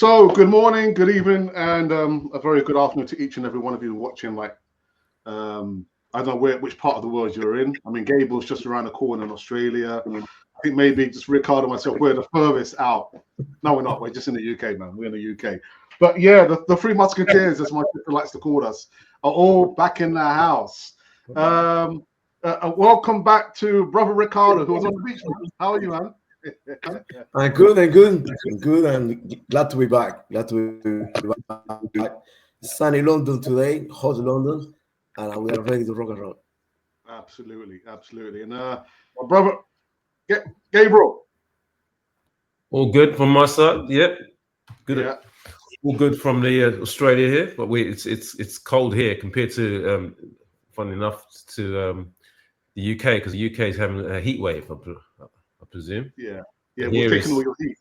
So, good morning, good evening, and a very good afternoon to each and every one of you watching. I don't know which part of the world you're in. I mean, Gable's just around the corner in Australia. I think maybe just Ricardo and myself, we're the furthest out. No, we're not. We're just in the UK, man. We're in the UK. But yeah, the Three Musketeers, as my sister likes to call us, are all back in the house. Welcome back to Brother Ricardo, who was on the beach. How are you, man? I'm good. And glad to be back. Sunny London today, hot London, and we are ready to rock and roll. Absolutely. And my brother, Gabriel. All good from my side. Yep. Good. Yeah. All good from the Australia here, but it's cold here compared to funny enough to the UK, because the UK is having a heat wave, I presume. Yeah. We're taking all your heat.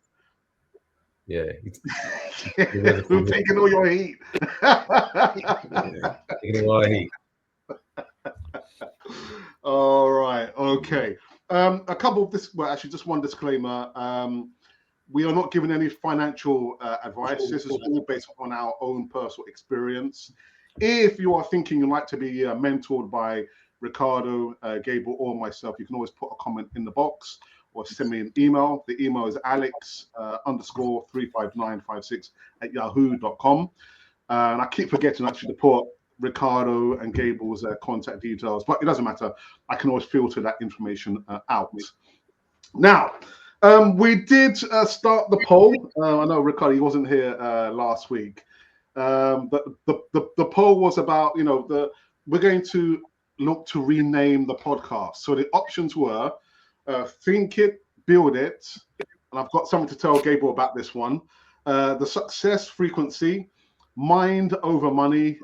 Yeah. We're taking all your heat. Taking all our heat. All right. Okay. A couple of this. Well, actually, just one disclaimer. We are not giving any financial advice. This is all based on our own personal experience. If you are thinking you'd like to be mentored by Ricardo, Gable, or myself, you can always put a comment in the box or send me an email. The email is alex_35956@yahoo.com. And I keep forgetting actually to put Ricardo and Gable's contact details, but it doesn't matter. I can always filter that information out. Now, we did start the poll. I know Ricardo, he wasn't here last week. But the poll was about, we're going to look to rename the podcast. So the options were Think It, Build It, and I've got something to tell Gable about this one. The Success Frequency, Mind Over Money,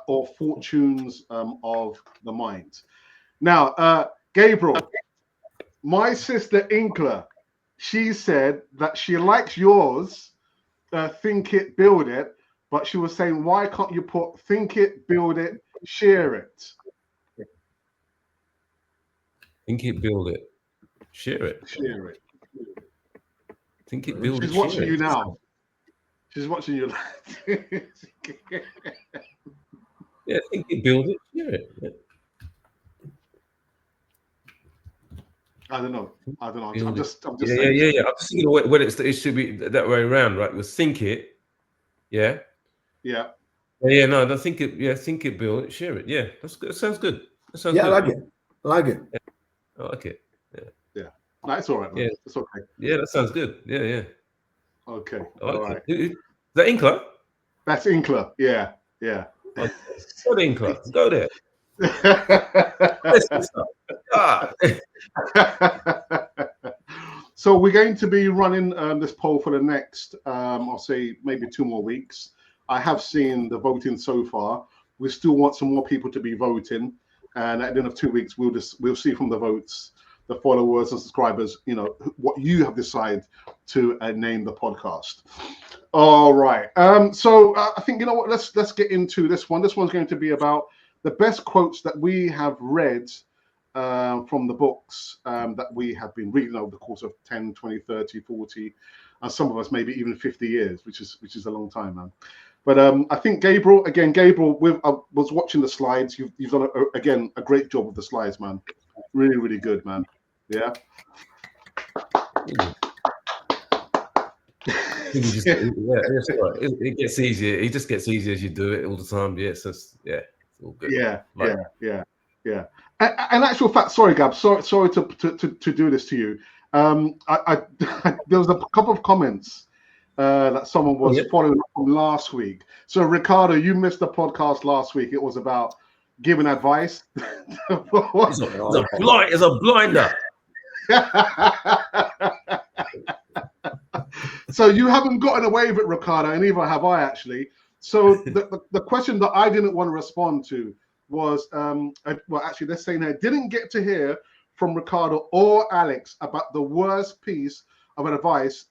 or Fortunes of the Mind. Now, Gabriel, my sister Inkler, she said that she likes yours, Think It, Build It, but she was saying, why can't you put Think It, Build It, Share It? Think it, build it, share it. Share it. Think it, build it, She's share watching it. you now. She's watching you. Yeah, think it, build it, share it. Yeah. I don't know. Build I'm just saying. Yeah. I'm just thinking when it should be that way around, right? We'll think it. Yeah. Yeah. Yeah, no, I don't think it. Yeah, think it, build it, share it. Yeah, that's good. That sounds good. I like it. Yeah, I like it. Yeah. No, it's all right, man. Yeah. It's okay. Yeah, that sounds good. Yeah. Okay. All right. Is that Inkler? That's Inkler. Yeah. Okay. Go to Inkler. Go there. So we're going to be running this poll for the next, I'll say maybe 2 more weeks. I have seen the voting so far. We still want some more people to be voting, and at the end of 2 weeks, we'll see from the votes, the followers and subscribers, what you have decided to name the podcast. All right. So I think let's get into this one. This one's going to be about the best quotes that we have read from the books that we have been reading over the course of 10, 20, 30, 40, and some of us maybe even 50 years, which is a long time, man. But I think Gabriel, I was watching the slides. You've done a great job with the slides, man. Really, really good, man. Yeah. It gets easier. It just gets easier as you do it all the time. Yeah, so it's all good. Yeah. And actual fact, sorry, Gab, sorry to do this to you. I there was a couple of comments that someone was following up from last week. So Ricardo, you missed the podcast last week. It was about giving advice. It's a blinder. So you haven't gotten away with it, Ricardo, and neither have I actually. So the question that I didn't want to respond to was, well, actually, they're saying I didn't get to hear from Ricardo or Alex about the worst piece of advice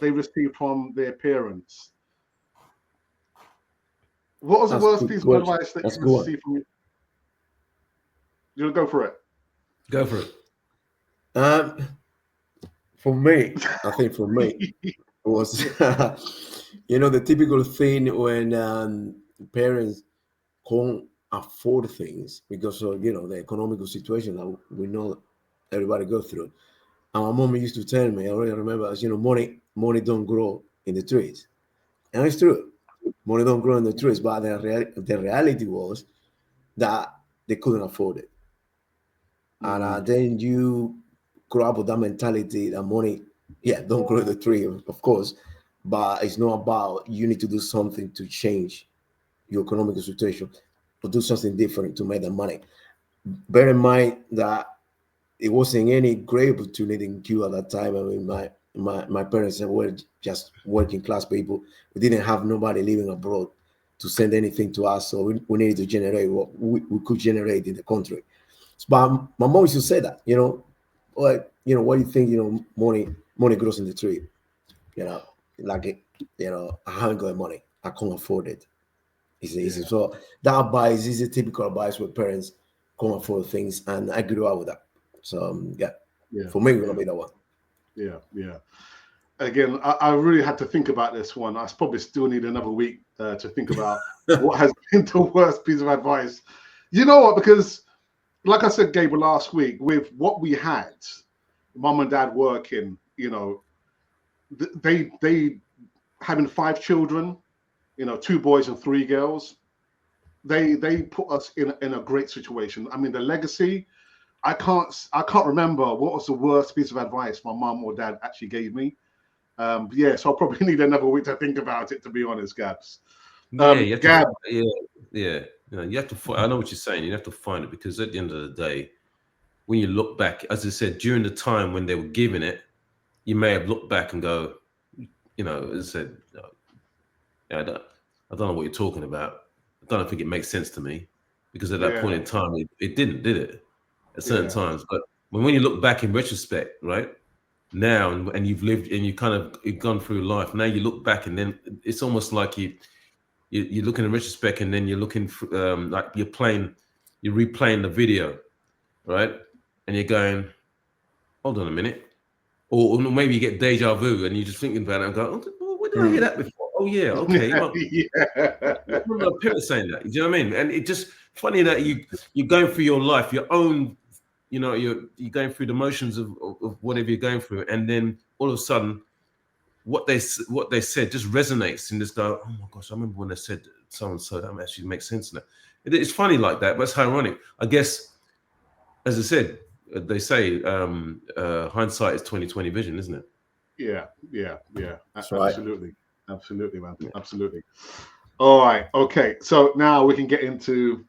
they received from their parents. What was the worst piece of advice that you received from you? You go for it. Go for it. For me, I think was, the typical thing when parents can't afford things because of the economical situation that we know everybody go through. And my mom used to tell me, I already remember, money don't grow in the trees, and it's true. Money don't grow in the trees, but the reality was that they couldn't afford it. And then you grow up with that mentality that money, yeah, don't grow the tree, of course, but it's not about you need to do something to change your economic situation or do something different to make the money. Bear in mind that it wasn't any great opportunity in Cuba at that time. I mean, my parents were just working class people. We didn't have nobody living abroad to send anything to us, so we needed to generate what we could generate in the country. But my mom used to say that, what what do you think, money grows in the tree, like it, I haven't got money, I can't afford it. So that advice is a typical advice where parents can't afford things, and I grew up with that. So for me, it's gonna be that one. Yeah. Again, I really had to think about this one. I probably still need another week to think about what has been the worst piece of advice. You know what? Because, like I said, Gabriel, last week, with what we had, mum and dad working, they having 5 children, 2 boys and 3 girls. They put us in a great situation. I mean, the legacy. I can't remember what was the worst piece of advice my mum or dad actually gave me. So I'll probably need another week to think about it, to be honest, Gabs. You have Gab, you have to find, I know what you're saying. You have to find it, because at the end of the day, when you look back, as I said, during the time when they were giving it, you may have looked back and go, as I said, I don't know what you're talking about. I don't think it makes sense to me, because at that point in time, it didn't, did it? At certain times. But when you look back in retrospect, right now, and you've lived and you've gone through life, now you look back, and then it's almost like you're looking in retrospect, and then you're looking for, like you're replaying the video, right? And you're going, hold on a minute. Or maybe you get deja vu, and you're just thinking about it and go, oh, where did I hear that before? Oh yeah, okay. Well, my parents saying that. Do you know what I mean? And it just funny that you're going through your life, your own, you're going through the motions of whatever you're going through, and then all of a sudden, what they said just resonates, and just go, oh my gosh, I remember when they said so and so. That actually makes sense now. It's funny like that, but it's ironic, I guess. As I said, they say hindsight is 20/20 vision, isn't it? Yeah. Absolutely. Absolutely, man. Yeah. Absolutely. All right. Okay. So now we can get into,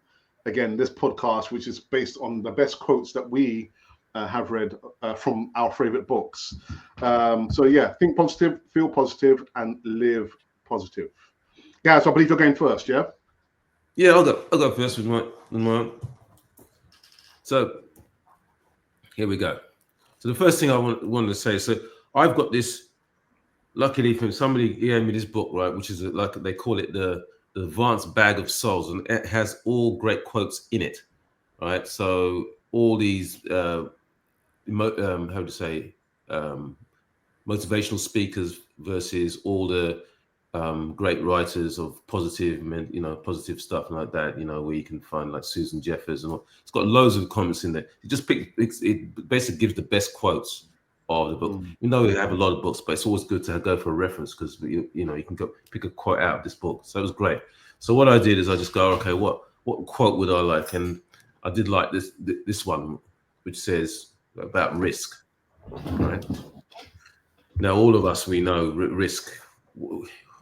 again, this podcast, which is based on the best quotes that we have read from our favorite books. Think positive, feel positive, and live positive. Yeah, so I believe you're going first, yeah? Yeah, I'll go first with my. So here we go. So the first thing I wanted to say, so I've got this, luckily from somebody gave me this book, right, which is like they call it the Advanced Bag of Souls, and it has all great quotes in it, right? So all these motivational speakers versus all the great writers of positive, positive stuff like that, where you can find like Susan Jeffers and all. It's got loads of comments in there. It basically gives the best quotes of the book. You know, we have a lot of books, but it's always good to go for a reference, because you can go pick a quote out of this book. So it was great. So what I did is I just go, okay, what quote would I like? And I did like this one, which says about risk, right? Now, all of us, we know risk.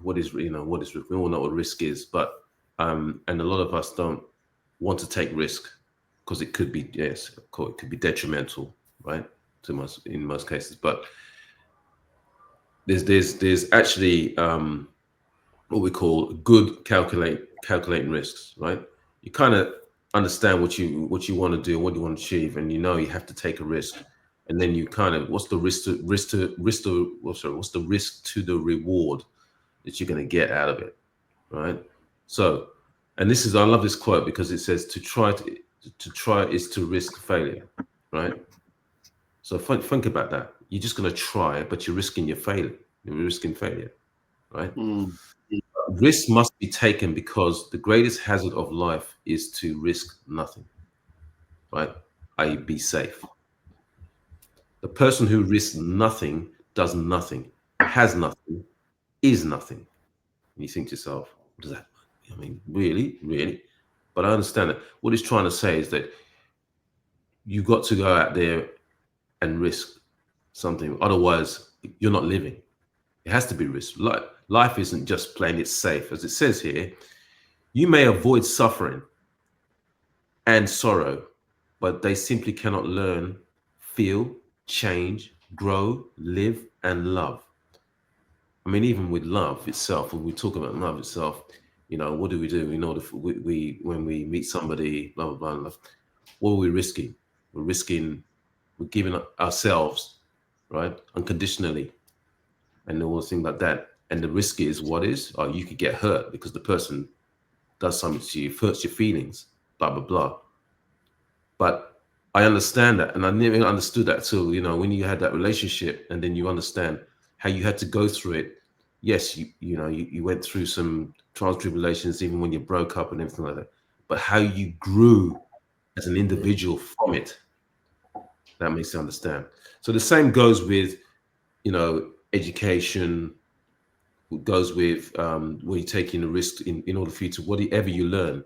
What is risk? We all know what risk is, but and a lot of us don't want to take risk, because it could be, it could be detrimental, right, to us in most cases. But there's actually what we call good calculating risks, right? You kind of understand what you want to do, what you want to achieve, and you have to take a risk. And then you kind of, what's the risk to the reward that you're going to get out of it, right? So, and I love this quote, because it says to try is to risk failure, right? So think about that. You're just going to try, but you're risking your failure, You're risking failure, right? Mm. Risk must be taken because the greatest hazard of life is to risk nothing, right? I.e., be safe. The person who risks nothing does nothing, has nothing, is nothing. And you think to yourself, what does that mean? I mean, really? Really? But I understand that. What he's trying to say is that you've got to go out there and risk something. Otherwise, you're not living. It has to be risk. Life isn't just plain it's safe. As it says here, you may avoid suffering and sorrow, but they simply cannot learn, feel, change, grow, live, and love. I mean, even with love itself, when we talk about love itself, what do we do in order for when we meet somebody, blah, blah, blah, blah, what are we risking? We're giving up ourselves, right? Unconditionally, and all things like that. And the risk is you could get hurt because the person does something to you, hurts your feelings, blah, blah, blah. But I understand that. And I never understood that till, when you had that relationship and then you understand how you had to go through it. Yes, you went through some trials, tribulations, even when you broke up and everything like that. But how you grew as an individual from it, that makes you understand. So the same goes with, education, goes with where you're taking a risk in order for you to, whatever you learn,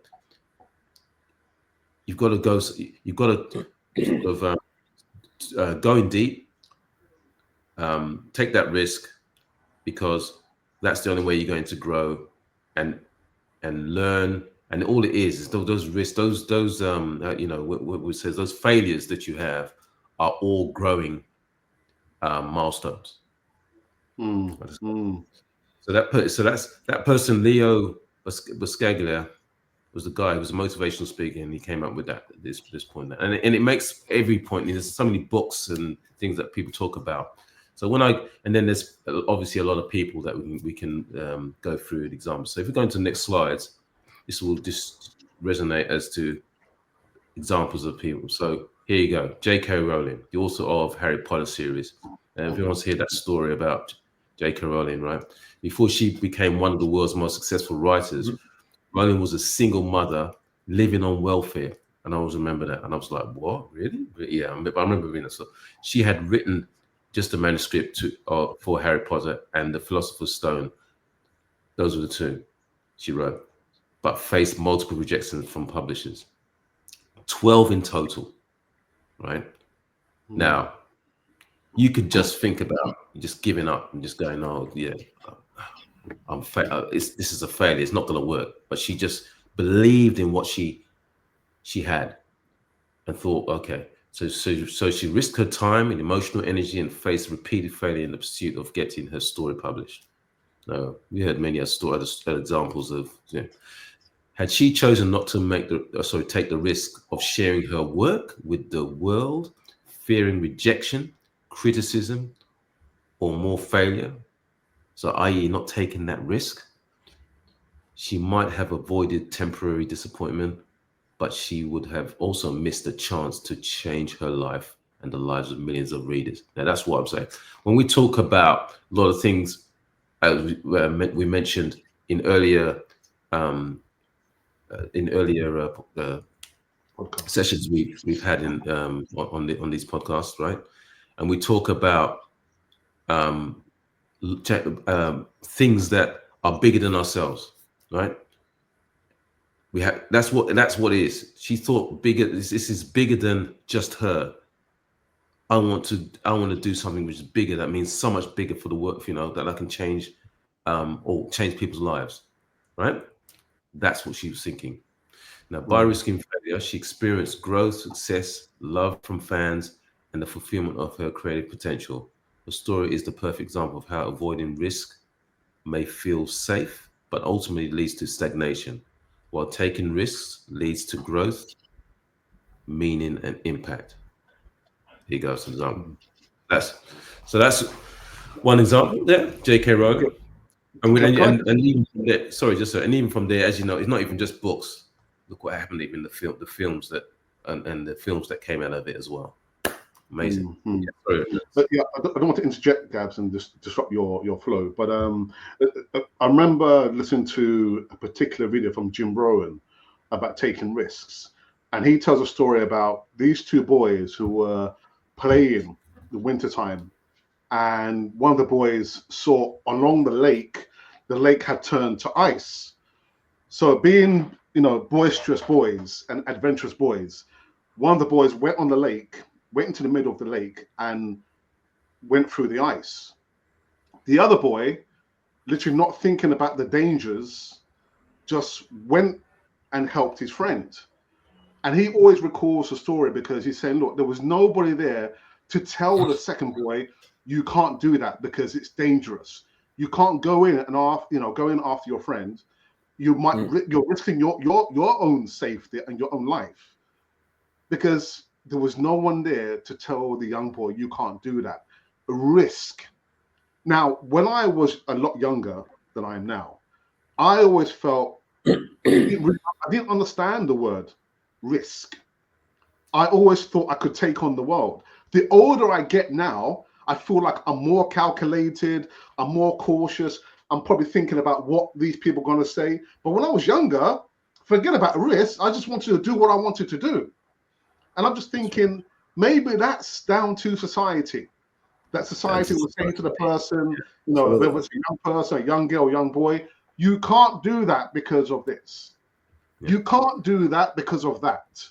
you've got to sort of go in deep, take that risk, because that's the only way you're going to grow and learn. And all it is those risks, what says, those failures that you have are all growing milestones. So that person, Leo Buscaglia, was the guy who was a motivational speaker, and he came up with this point. And it makes every point. There's so many books and things that people talk about. So and then there's obviously a lot of people that we can go through an example. So if we go into the next slides, this will just resonate as to examples of people. So here you go. J.K. Rowling, the author of Harry Potter series. And everyone wants to hear that story about J.K. Rowling, right? Before she became one of the world's most successful writers, Rowling was a single mother living on welfare. And I always remember that. And I was like, what? Really? Yeah, I remember reading that. So she had written just a manuscript for Harry Potter and the Philosopher's Stone. Those were the two she wrote, but faced multiple rejections from publishers. 12 in total, right? Now, you could just think about just giving up and just going, oh, yeah, this is a failure. It's not going to work. But she just believed in what she had and thought, okay. So she risked her time and emotional energy and faced repeated failure in the pursuit of getting her story published. Now, we had many other examples of, had she chosen not to take the risk of sharing her work with the world, fearing rejection, criticism, or more failure, so i.e. not taking that risk, she might have avoided temporary disappointment, but she would have also missed a chance to change her life and the lives of millions of readers. Now, that's what I'm saying. When we talk about a lot of things, as we mentioned in earlier sessions we've had on these podcasts, right? And we talk about things that are bigger than ourselves, right? That's what it is. She thought bigger. This is bigger than just her. I want to do something which is bigger. That means so much bigger for the work, that I can change, or change people's lives, right? That's what she was thinking. Now, by risking failure, she experienced growth, success, love from fans, and the fulfillment of her creative potential. The story is the perfect example of how avoiding risk may feel safe, but ultimately leads to stagnation, while taking risks leads to growth, meaning, and impact. Here goes an example. That's one example there, J.K. Rowling. And even from there, and even from there, as you know, it's not even just books. Look what happened even in the films that and the films that came out of it as well. Amazing. Mhm. Yeah, sorry. But yeah, I don't want to interject, Gabs, and just disrupt your flow. But I remember listening to a particular video from Jim Rowan about taking risks, and he tells a story about these two boys who were playing the wintertime, and one of the boys saw along the lake had turned to ice. So being, boisterous boys and adventurous boys, one of the boys went on the lake, went into the middle of the lake, and went through the ice. The other boy, literally not thinking about the dangers, just went and helped his friend. And he always recalls the story because he's saying, look, there was nobody there to tell the second boy, you can't do that because it's dangerous. You can't go in and go in after your friend. You're risking your own safety and your own life, because there was no one there to tell the young boy, you can't do that. Risk. Now, when I was a lot younger than I am now, I always felt I didn't understand the word risk. I always thought I could take on the world. The older I get now, I feel like I'm more calculated, I'm more cautious. I'm probably thinking about what these people are going to say. But when I was younger, forget about risk. I just wanted to do what I wanted to do. And I'm just thinking, maybe that's down to society. That society will say to the person, whether it's a young person, a young girl, young boy, you can't do that because of this. Yeah. You can't do that because of that.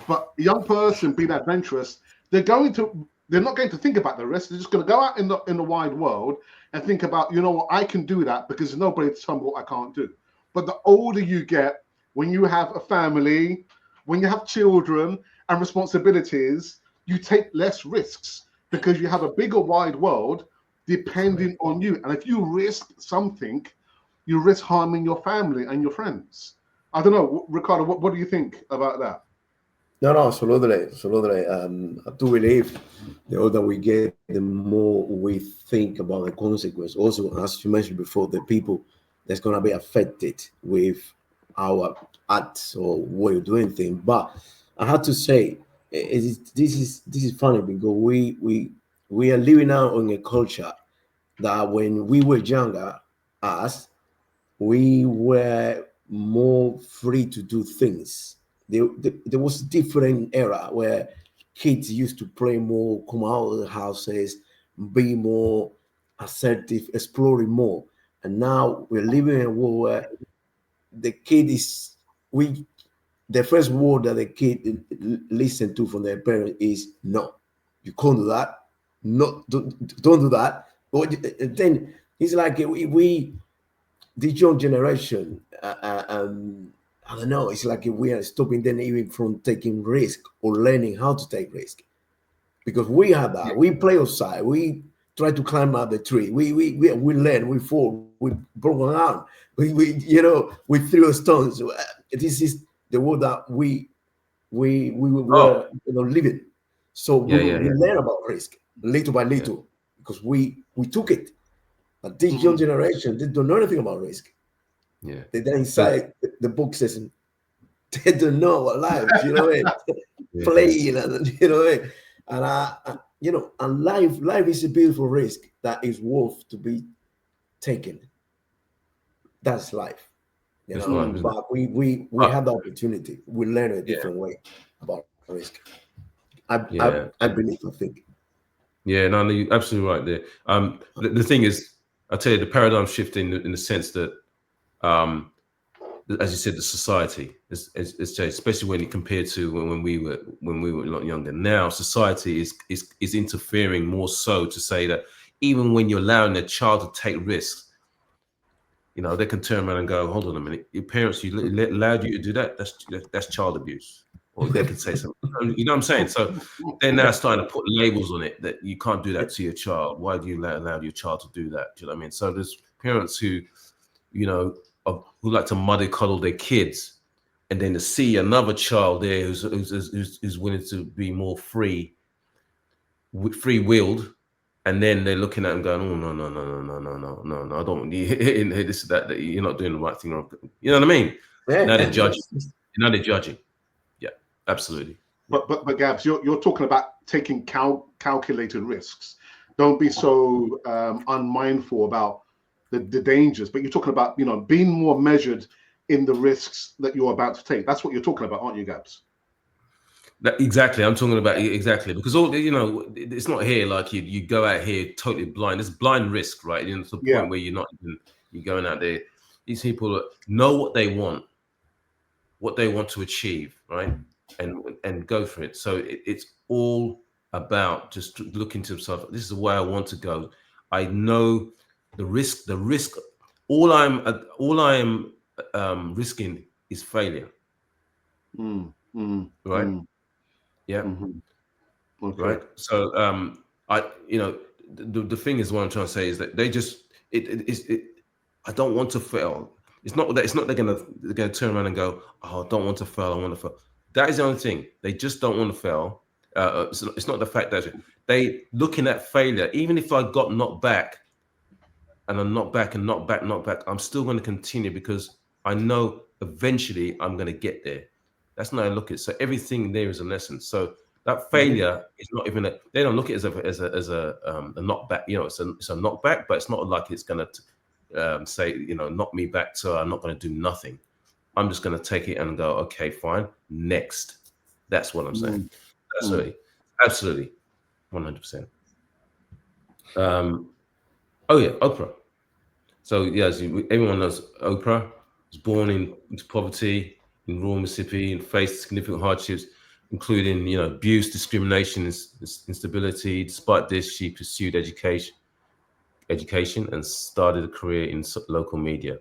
But a young person being adventurous, they're not going to think about the risk. They're just going to go out in the wide world and think about, I can do that because there's nobody to tell me what I can't do. But the older you get, when you have a family, when you have children and responsibilities, you take less risks because you have a bigger wide world depending on you. And if you risk something, you risk harming your family and your friends. I don't know, Ricardo, what do you think about that? No, absolutely. I do believe the older we get, the more we think about the consequence. Also, as you mentioned before, the people that's going to be affected with our acts or way of doing things. But I have to say, this is funny because we are living now in a culture that when we were younger, we were more free to do things. There was a different era where kids used to play more, come out of the houses, be more assertive, exploring more. And now we're living in a world where the kid is the first word that the kid listen to from their parents is no. You can't do that. No, don't do that. Then it's like we this young generation, I don't know, it's like we are stopping them even from taking risk or learning how to take risk. Because we have that. We play outside. We try to climb out the tree. We learn, we fall, we broke down. We threw stones. This is the world that we were living. So we learn about risk little by little because we took it. But this young generation, they don't know anything about risk. Yeah. They're inside the book says they don't know what life, playing and and life is a beautiful risk that is worth to be taken. That's life. But we have the opportunity. We learn a different way about risk. I believe, I think. Yeah, no, you're absolutely right there. The thing is, I tell you, the paradigm shift in the sense that, as you said, the society has changed, especially when you compare to when we were a lot younger. Now, society is interfering more so to say that even when you're allowing a child to take risks, they can turn around and go, hold on a minute, your parents allowed you to do that. That's child abuse. Or they could say something. You know what I'm saying? So they're now starting to put labels on it that you can't do that to your child. Why do you allow your child to do that? Do you know what I mean? So there's parents who, who like to muddy cuddle their kids, and then to see another child there who's willing to be more free-willed, and then they're looking at them going, oh no, I don't want you this that you're not doing the right thing. You know what I mean? Now they're judging. Now they're judging. Yeah, absolutely. But Gabs, you're talking about taking calculated risks. Don't be so unmindful about the dangers. But you're talking about, you know, being more measured in the risks that you're about to take. That's what you're talking about, aren't you, Gabs? Exactly, I'm talking about exactly, because all, you know, it's not here like you go out here totally blind. It's blind risk, right? You know, to the Yeah. point where you're going out there. These people know what they want to achieve, right? And go for it. So it's all about just looking to themselves. This is the way I want to go. I know the risk. All I am risking is failure, right? Yeah. Okay. Right. So you know, the thing is, what I'm trying to say is that they just I don't want to fail. It's not that they're gonna turn around and go, oh, I don't want to fail, I want to fail. That is the only thing. They just don't want to fail. It's not the fact that they looking at failure. Even if I got knocked back and I'm knocked back and knocked back, I'm still going to continue because I know eventually I'm going to get there. That's not how I look at it. So everything there is a lesson. So that failure is not even they don't look at it as a knockback. You know, it's a knockback, but it's not like it's going to say, you know, knock me back, so I'm not going to do nothing. I'm just going to take it and go, okay, fine, next. That's what I'm saying. Absolutely, 100%. Oh yeah, Oprah. So yes, everyone knows Oprah was born into poverty in rural Mississippi and faced significant hardships, including, you know, abuse, discrimination, instability. Despite this, she pursued education and started a career in local media.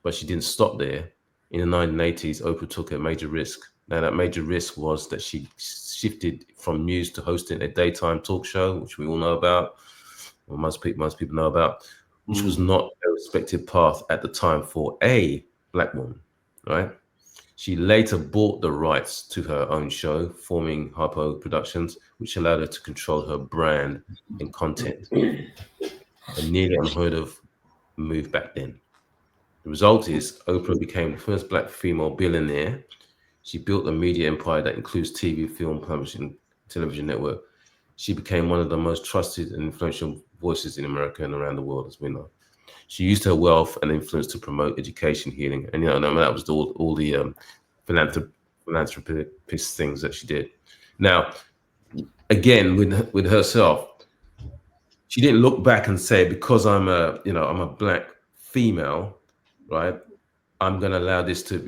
But she didn't stop there. In the 1980s, Oprah took a major risk. Now, that major risk was that she shifted from news to hosting a daytime talk show, which we all know about, or most people know about, which was not a respected path at the time for a Black woman, right? She later bought the rights to her own show, forming Harpo Productions, which allowed her to control her brand and content. A nearly unheard of move back then. The result is Oprah became the first Black female billionaire. She built a media empire that includes TV, film, publishing, television network. She became one of the most trusted and influential voices in America and around the world, as we know. She used her wealth and influence to promote education, healing, and, you know, that was all the philanthropist things that she did. Now, again, with herself, she didn't look back and say, because I'm a Black female, right? I'm going to allow this to,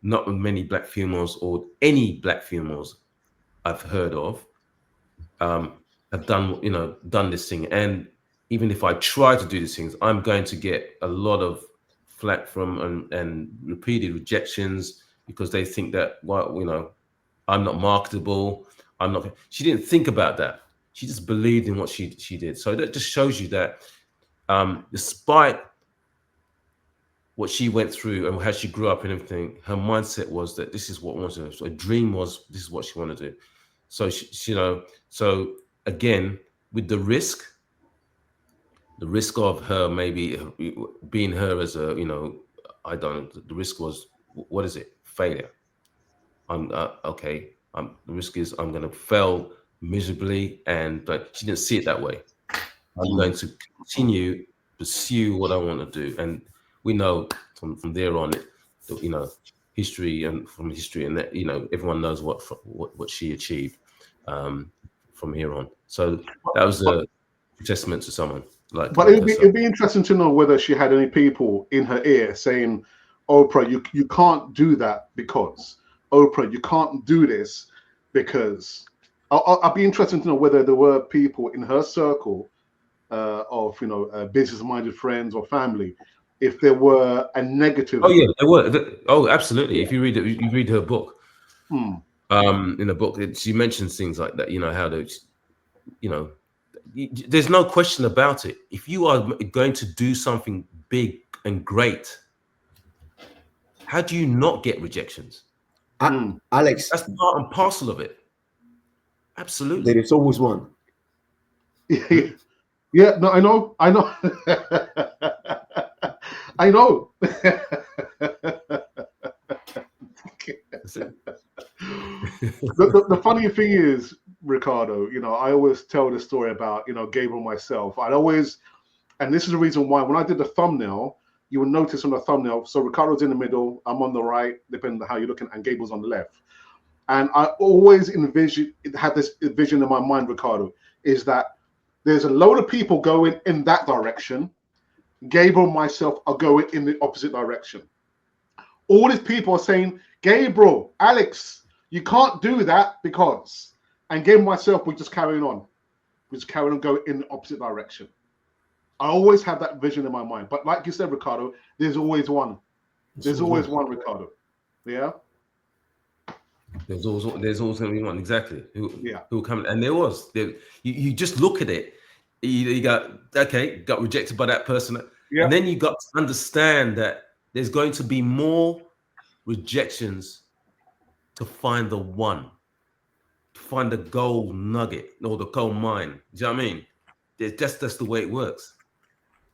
not many Black females or any Black females I've heard of have done this thing. And even if I try to do these things, I'm going to get a lot of flack from and repeated rejections because they think that, well, you know, I'm not marketable. She didn't think about that. She just believed in what she did. So that just shows you that despite what she went through and how she grew up and everything, her mindset was that this is what I want to do. So a dream was, this is what she wanted to do. So she so again, with the risk of her maybe being her as a, I don't know, the risk was, what is it? Failure. Okay. The risk is I'm going to fail miserably, but she didn't see it that way. I'm going to continue pursue what I want to do, and we know from there on, history and that, everyone knows what she achieved from here on. So that was a testament to someone like. But it'd be interesting to know whether she had any people in her ear saying, "Oprah, you can't do that because Oprah, you can't do this because." I'd be interested to know whether there were people in her circle of business-minded friends or family, if there were a negative. Oh yeah, there were. Oh, absolutely. Yeah. If you read her book, in the book, she mentions things like that. You know how to, there's no question about it. If you are going to do something big and great, how do you not get rejections? Alex, that's part and parcel of it. Absolutely, there is always one. Yeah, no, I know. I know. The funny thing is, Ricardo, I always tell the story about, Gabriel myself. I'd always, and this is the reason why when I did the thumbnail, you will notice on the thumbnail, so Ricardo's in the middle, I'm on the right, depending on how you're looking, and Gabriel's on the left. And I always had this vision in my mind, Ricardo, is that there's a load of people going in that direction. Gabriel and myself are going in the opposite direction. All these people are saying, Gabriel, Alex, you can't do that because, and Gabriel and myself, we're just carrying on. We're just carrying on going in the opposite direction. I always have that vision in my mind. But like you said, Ricardo, there's always one. There's always one, Ricardo. Yeah? There's always going to be one, exactly. Who come, and there was. You just look at it. You got rejected by that person. Yeah. And then you got to understand that there's going to be more rejections to find the one, to find the gold nugget or the gold mine. Do you know what I mean? That's the way it works.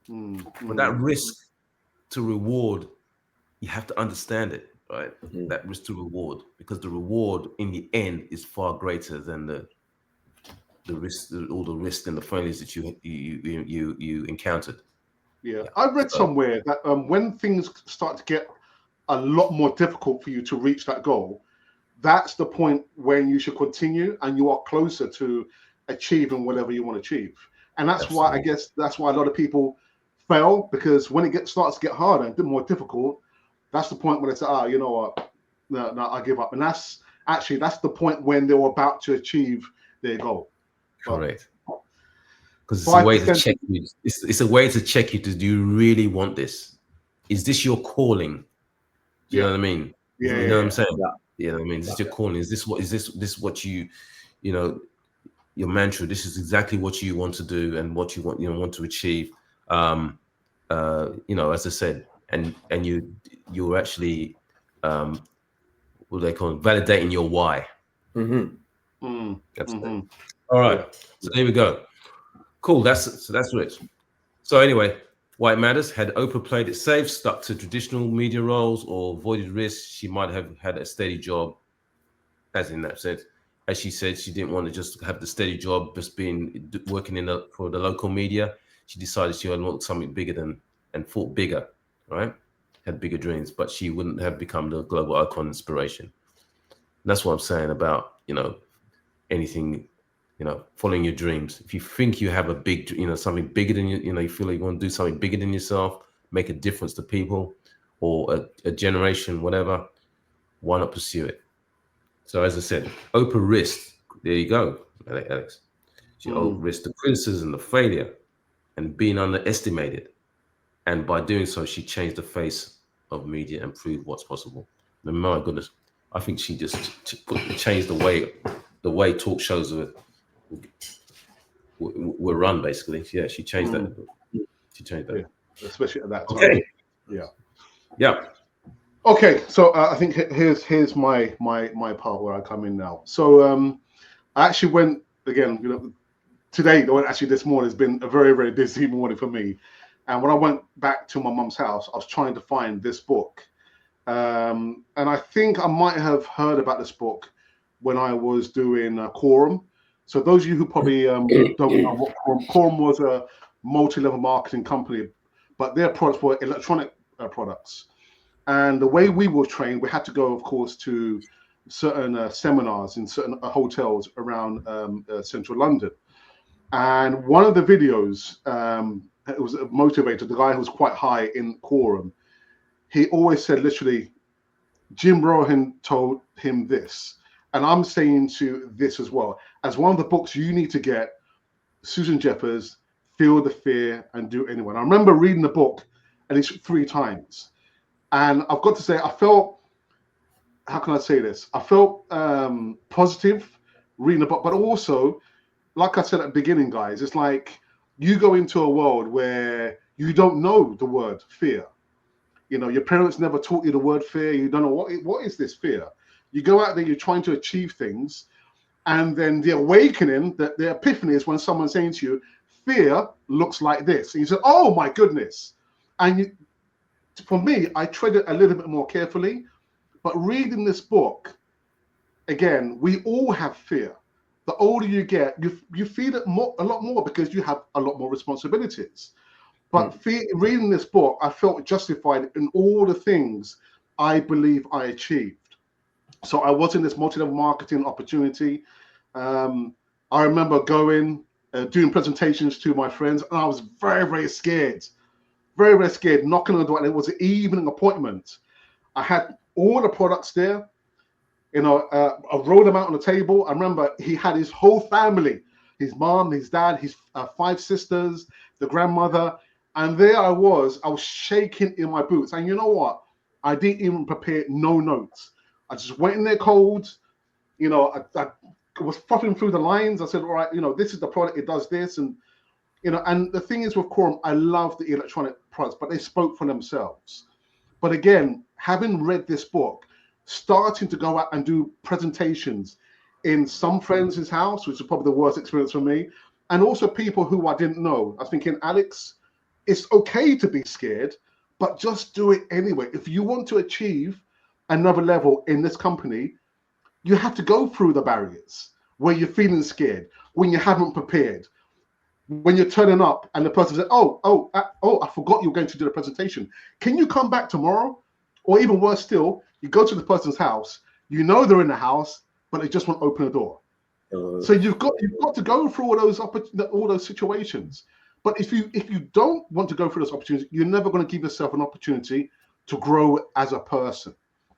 But that risk to reward, you have to understand it, right? That risk to reward, because the reward in the end is far greater than the risk, all the risk and the failures that you encountered. Yeah, I read somewhere that when things start to get a lot more difficult for you to reach that goal, that's the point when you should continue and you are closer to achieving whatever you want to achieve. And that's why, I guess, that's why a lot of people fail, because when it starts to get harder and more difficult, that's the point where they say, you know what, no, I give up. And that's the point when they're about to achieve their goal. Correct. Because it's a way to check you. It's a way to check you. Do you really want this? Is this your calling? Do you know what I mean? Yeah. You know what I'm saying? Yeah. You know what I mean? Is this your calling? Is this what you your mantra? This is exactly what you want to do and what you want to achieve. As I said, and you're actually what do they call it? Validating your why. That's it. All right. So there we go. Cool. That's rich. So anyway, why it matters: had Oprah played it safe, stuck to traditional media roles, or avoided risks, she might have had a steady job. As in that sense, as she said, she didn't want to just have the steady job, just working for the local media. She decided she wanted something bigger and thought bigger, right? Had bigger dreams, but she wouldn't have become the global icon inspiration. And that's what I'm saying about anything. Following your dreams. If you think you have a big, something bigger than you, you feel like you want to do something bigger than yourself, make a difference to people or a generation, whatever, why not pursue it? So as I said, Oprah risked, there you go, Alex. She risked the criticism, the failure, and being underestimated. And by doing so, she changed the face of media and proved what's possible. And my goodness, I think she just changed the way talk shows were run, basically. Yeah, she changed that. She changed that. Yeah, especially at that time. Okay. Yeah. Okay, so I think here's my part where I come in now. So I actually went again. Today, actually this morning, has been a very, very busy morning for me. And when I went back to my mum's house, I was trying to find this book, and I think I might have heard about this book when I was doing Quorum. So those of you who probably don't know what Quorum was, a multi-level marketing company, but their products were electronic products. And the way we were trained, we had to go, of course, to certain seminars in certain hotels around central London. And one of the videos, it was a motivator, the guy who was quite high in Quorum, he always said, literally, Jim Rohan told him this. And I'm saying to this as well. As one of the books you need to get, Susan Jeffers, Feel the Fear and Do Anyone. I remember reading the book at least 3 times. And I've got to say, I felt, how can I say this? I felt positive reading the book, but also, like I said at the beginning, guys, it's like you go into a world where you don't know the word fear. Your parents never taught you the word fear. You don't know what is this fear. You go out there, you're trying to achieve things, and then the awakening, the epiphany is when someone's saying to you, fear looks like this. And you say, oh my goodness. And for me, I tread it a little bit more carefully, but reading this book, again, we all have fear. the older you get, you feel it a lot more because you have a lot more responsibilities. But reading this book, I felt justified in all the things I believe I achieved. So I was in this multi-level marketing opportunity. I remember going, doing presentations to my friends, and I was very, very scared. Very, very scared, knocking on the door, and it was an evening appointment. I had all the products there. You know, I rolled them out on the table. I remember he had his whole family, his mom, his dad, his 5 sisters, the grandmother. And there I was shaking in my boots. And you know what? I didn't even prepare no notes. I just went in there cold. You know, I was fluffing through the lines. I said, all right, you know, this is the product. It does this. And, you know, and the thing is with Quorum, I love the electronic products, but they spoke for themselves. But again, having read this book, starting to go out and do presentations in some friends' house, which is probably the worst experience for me, and also people who I didn't know. I was thinking, Alex, it's okay to be scared, but just do it anyway. If you want to achieve another level in this company, you have to go through the barriers where you're feeling scared, when you haven't prepared, when you're turning up and the person says, I forgot you were going to do the presentation. Can you come back tomorrow? Or even worse still, you go to the person's house, you know they're in the house, but they just won't open the door. So you've got to go through all those situations. But if you don't want to go through those opportunities, you're never going to give yourself an opportunity to grow as a person.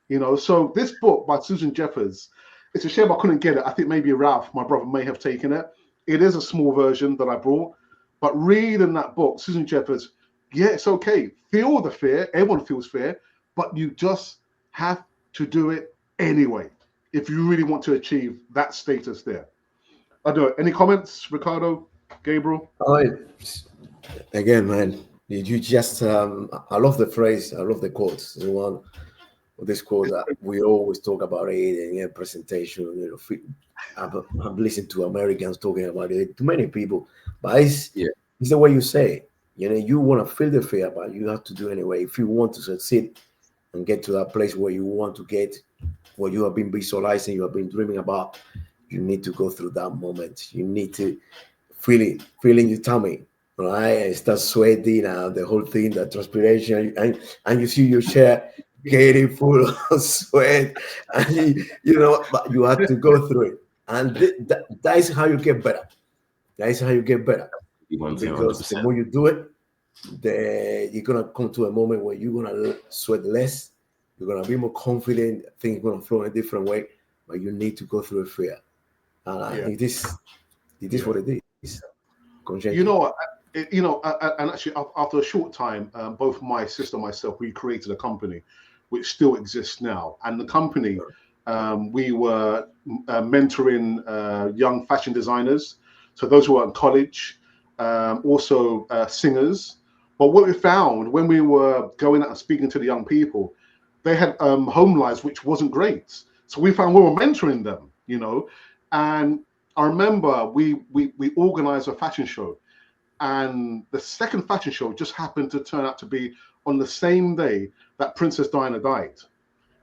You know, so this book by Susan Jeffers, it's a shame I couldn't get it. I think maybe Ralph, my brother, may have taken it. It is a small version that I brought, but reading that book, Susan Jeffers, yeah, it's okay. Feel the fear. Everyone feels fear, but you just have to do it anyway if you really want to achieve that status there. I don't know. Any comments, Ricardo, Gabriel? Again, man, you just, I love the phrase. I love the quotes. The one, this quote that we always talk about it in a presentation. You know, I've listened to Americans talking about it, to many people, but it's the way you say it. You know, you want to feel the fear, but you have to do anyway. If you want to succeed and get to that place where you want to get, what you have been visualizing, you have been dreaming about, you need to go through that moment. You need to feel it in your tummy, right? And start sweating and the whole thing, the transpiration, and you see your chair getting full of sweat, and you know, but you have to go through it, and that is how you get better. That is how you get better, because 100%. the more you do it, you're gonna come to a moment where you're gonna sweat less. You're gonna be more confident. Things gonna flow in a different way, but you need to go through a fear, and I think it is what it is. You know what? And actually, after a short time, both my sister and myself, we created a company, which still exists now. And the company, we were mentoring young fashion designers, so those who are in college, also singers. But what we found when we were going out and speaking to the young people, they had home lives which wasn't great. So we found we were mentoring them, you know. And I remember we organized a fashion show, and the second fashion show just happened to turn out to be on the same day that Princess Diana died.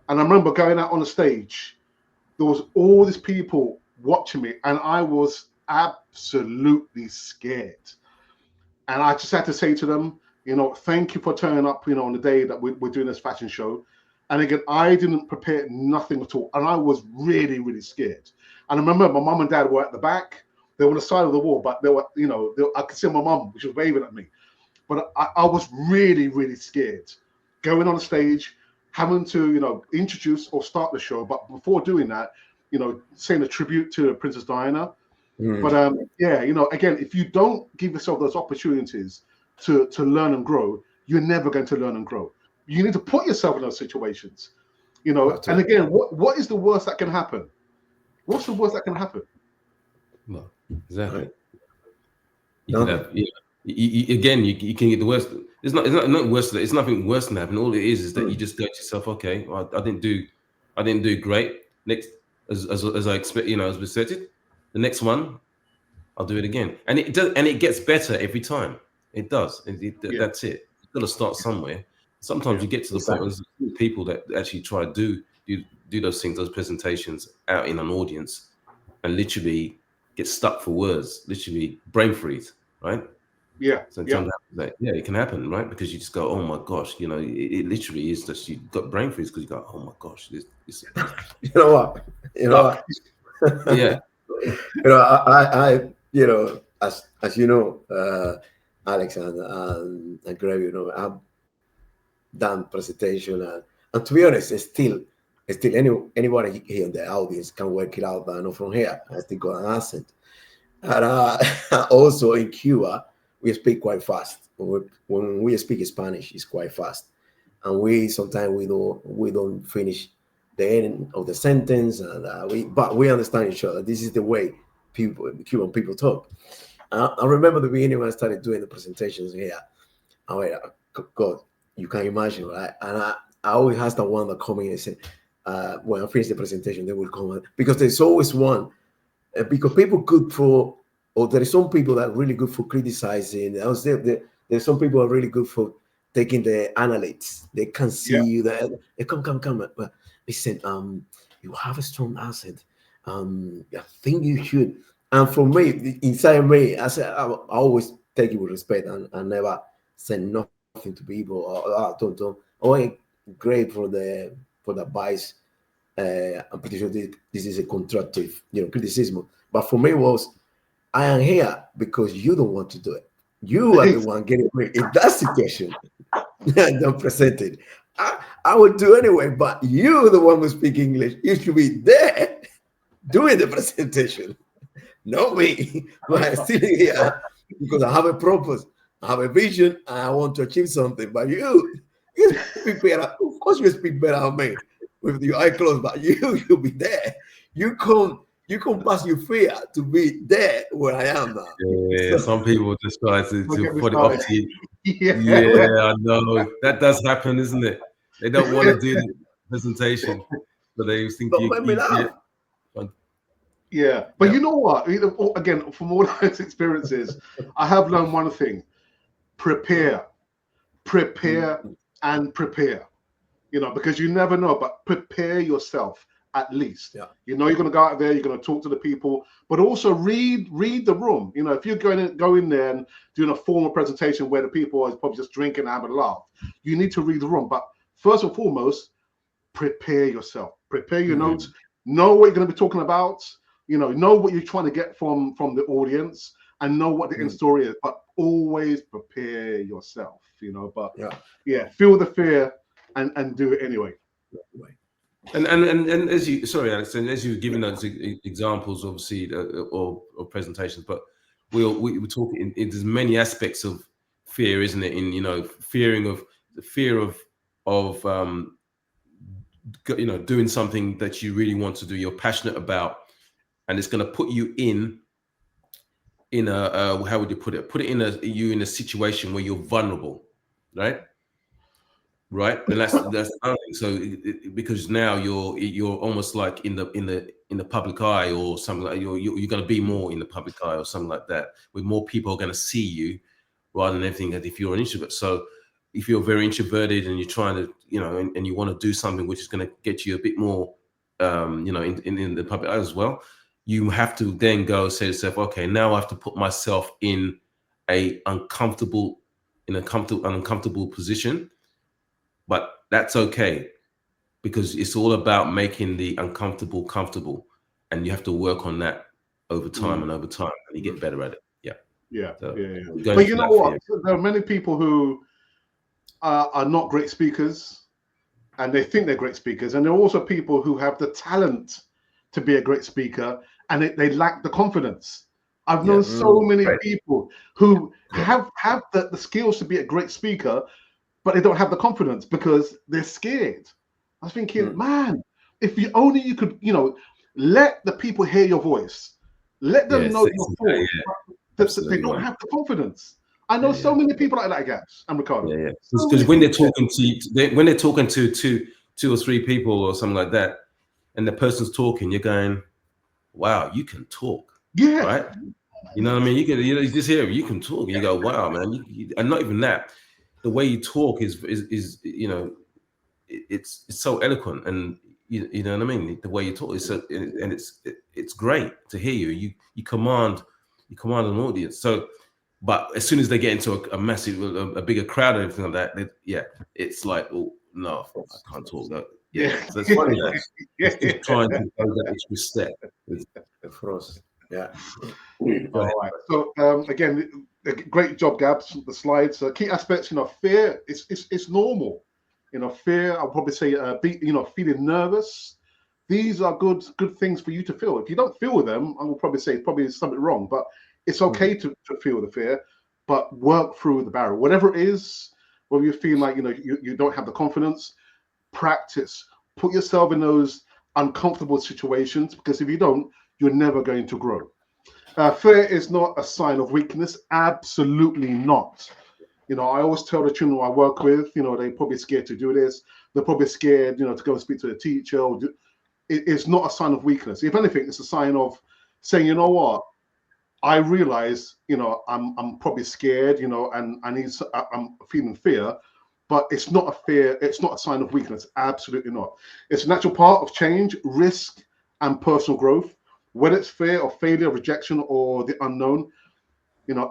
And I remember going out on the stage, there was all these people watching me, and I was absolutely scared. And I just had to say to them, you know, thank you for turning up, you know, on the day that we're doing this fashion show. And again, I didn't prepare nothing at all. And I was really, really scared. And I remember my mum and dad were at the back. They were on the side of the wall, but they were, you know, I could see my mum, she was waving at me. But I was really, really scared. Going on the stage, having to, you know, introduce or start the show. But before doing that, you know, saying a tribute to Princess Diana. But yeah, you know, again, if you don't give yourself those opportunities to learn and grow, you're never going to learn and grow. You need to put yourself in those situations, you know. And again, what is the worst that can happen? What's the worst that can happen? No, exactly. You can have, again, you can get the worst. It's not worse. It's nothing worse than happening. All it is that you just go to yourself, okay, I didn't do great. Next, as I expect, you know, as we said it, the next one, I'll do it again, and it does, and it gets better every time. It does. That's it. You've got to start somewhere. Sometimes you get to the point where there's people that actually try to do those things, those presentations out in an audience, and literally get stuck for words, literally brain freeze, right? Yeah. Sometimes it can happen, right? Because you just go, oh my gosh, it literally is just you got brain freeze because you go, oh my gosh, this. You know what? You know what? Yeah. I as you know, Alex and Greg, I've done presentation, and to be honest, it's still anybody here in the audience can work it out. I know from here, I still got an accent, and also in Cuba, we speak quite fast. When we speak Spanish, it's quite fast, and we sometimes we don't finish the end of the sentence, and but we understand each other. This is the way Cuban people talk. I remember the beginning when I started doing the presentations here. I mean, God, you can imagine, right? And I always ask the one that come in and say, when I finish the presentation, they will come because there's always one because people good for, or there are some people that are really good for criticizing. I was there's some people are really good for taking the analytics. They can see you that they come. But listen, you have a strong accent. I think you should. And for me, inside me, I said I always take it with respect and never say nothing to people. Don't. Oh, great for the advice. I'm pretty sure this is a constructive, criticism. But for me, was I am here because you don't want to do it. You are the one getting me in that situation. Don't present it. I would do anyway, but you, the one who speak English, you should be there doing the presentation, not me. But I'm still here because I have a purpose, I have a vision, and I want to achieve something. But you speak better. Of course, you speak better than me with your eye closed, but you'll be there. You can pass your fear to be there where I am now. Yeah, some people just try to put it off to you. Yeah. Yeah, I know. That does happen, isn't it? They don't want to do the presentation, but they think Let me laugh. Yeah, but you know what? Again, from all those experiences, I have learned one thing: prepare, and prepare. Because you never know, but prepare yourself at least. Yeah. You're going to go out there, you're going to talk to the people, but also read the room. If you're going to go in there and doing a formal presentation where the people are probably just drinking and having a laugh, you need to read the room. But first and foremost, prepare yourself. Prepare your notes. Know what you're going to be talking about. Know what you're trying to get from the audience, and know what the end story is. But always prepare yourself. But feel the fear and do it anyway. And as you, sorry, Alex, and as you've given those examples, obviously, or presentations, but we talk in there's many aspects of fear, isn't it? In the fear of doing something that you really want to do, you're passionate about, and it's going to put you in a how would you put it? Put it in a situation where you're vulnerable, right? Right, and that's so because now you're almost like in the public eye or something like you're going to be more in the public eye or something like that, where more people are going to see you rather than anything. That if you're an introvert, so if you're very introverted and you're trying to and you want to do something which is going to get you a bit more in the public eye as well, you have to then go say to yourself, okay, now I have to put myself in an uncomfortable position. But that's okay, because it's all about making the uncomfortable comfortable, and you have to work on that over time and you get better at it. Yeah. But you know what? There are many people who are not great speakers, and they think they're great speakers, and there are also people who have the talent to be a great speaker, and they lack the confidence. I've known so many people who have the skills to be a great speaker, but they don't have the confidence because they're scared. I was thinking, man, if you could, let the people hear your voice, let them know your thoughts. They don't have the confidence. I know so many people like that, Gaps and Ricardo. Because when they're talking to two or three people or something like that, and the person's talking, you're going, wow, you can talk. Yeah. Right. You know what I mean? You just hear you can talk. You go, wow, man. And not even that. The way you talk is it's so eloquent, and you know what I mean? The way you talk, and it's great to hear you. You command an audience. So, but as soon as they get into a massive, a bigger crowd and everything like that, it's like, oh no, I can't talk that. Yeah, so it's funny that it's just trying to go that extra step. For us, yeah. All right. So again, great job, Gabs. The slides. Key aspects. Fear. It's normal. Fear. I'll probably say, feeling nervous. These are good things for you to feel. If you don't feel them, I will probably say probably something wrong. But it's okay to feel the fear, but work through the barrier. Whatever it is, whether you feel like you don't have the confidence, practice. Put yourself in those uncomfortable situations, because if you don't, you're never going to grow. Fear is not a sign of weakness. Absolutely not. I always tell the children I work with, they're probably scared to do this. They're probably scared, to go and speak to the teacher. It's not a sign of weakness. If anything, it's a sign of saying, you know what, I realize, I'm probably scared, and I'm feeling fear, but it's not a fear. It's not a sign of weakness. Absolutely not. It's a natural part of change, risk, and personal growth. Whether it's fear of failure, rejection, or the unknown,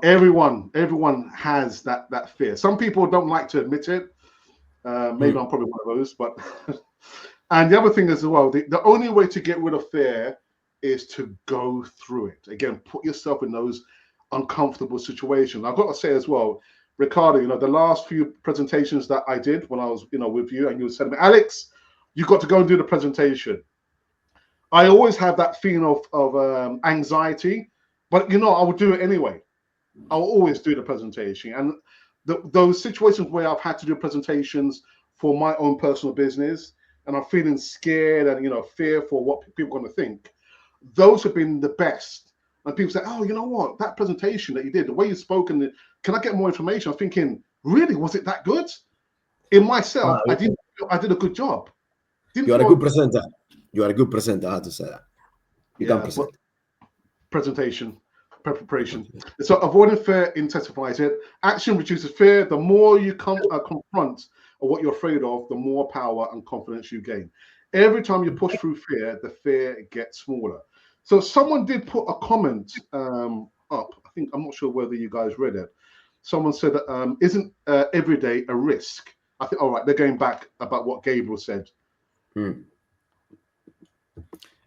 everyone has that fear. Some people don't like to admit it. Maybe I'm probably one of those, but and the other thing as well, the only way to get rid of fear is to go through it. Again, put yourself in those uncomfortable situations. I've got to say as well, Ricardo, the last few presentations that I did when I was, with you, and you said to me, Alex, you got to go and do the presentation. I always have that feeling of anxiety, but I would do it anyway. I'll always do the presentation. And those situations where I've had to do presentations for my own personal business, and I'm feeling scared and fear for what people are going to think, those have been the best. And people say, oh, you know what, that presentation that you did, the way you spoke, and can I get more information? I'm thinking, really, was it that good? In myself, I did a good job. You are a good presenter. You are a good presenter. I have to say that. You can present. Presentation, preparation. So avoiding fear intensifies it. Action reduces fear. The more you confront what you're afraid of, the more power and confidence you gain. Every time you push through fear, the fear gets smaller. So someone did put a comment up. I think, I'm not sure whether you guys read it. Someone said, isn't every day a risk? I think, all right, they're going back about what Gabriel said.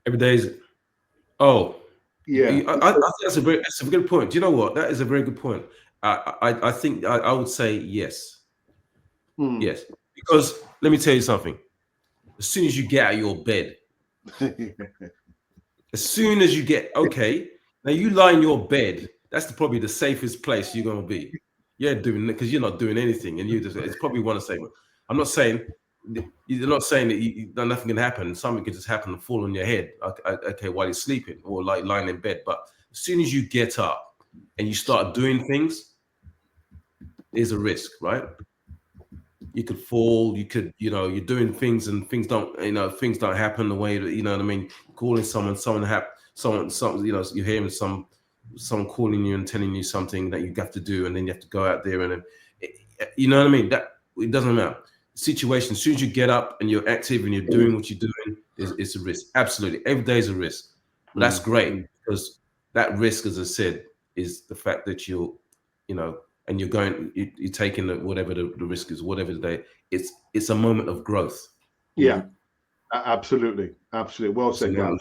Every day is, I think that's a good point. Do you know what? That is a very good point. I think I would say yes. Yes, because let me tell you something. As soon as you get out of your bed, as soon as you get, now you lie in your bed, that's probably the safest place you're going to be. You're doing it because you're not doing anything, and it's probably one of the same. I'm not saying, you're not saying that nothing can happen. Something can just happen and fall on your head, while you're sleeping or like lying in bed. But as soon as you get up and you start doing things, there's a risk, right? You could fall, you're doing things and things don't happen the way that, what I mean? Calling someone, you're hearing someone calling you and telling you something that you have to do, and then you have to go out there and you know what I mean? That it doesn't matter. Situation, as soon as you get up and you're active and you're doing what you're doing, it's a risk. Absolutely. Every day is a risk. But that's great, because that risk, as I said, is the fact that you're taking whatever the risk is, whatever the day. It's a moment of growth. Yeah, absolutely. Well said, guys.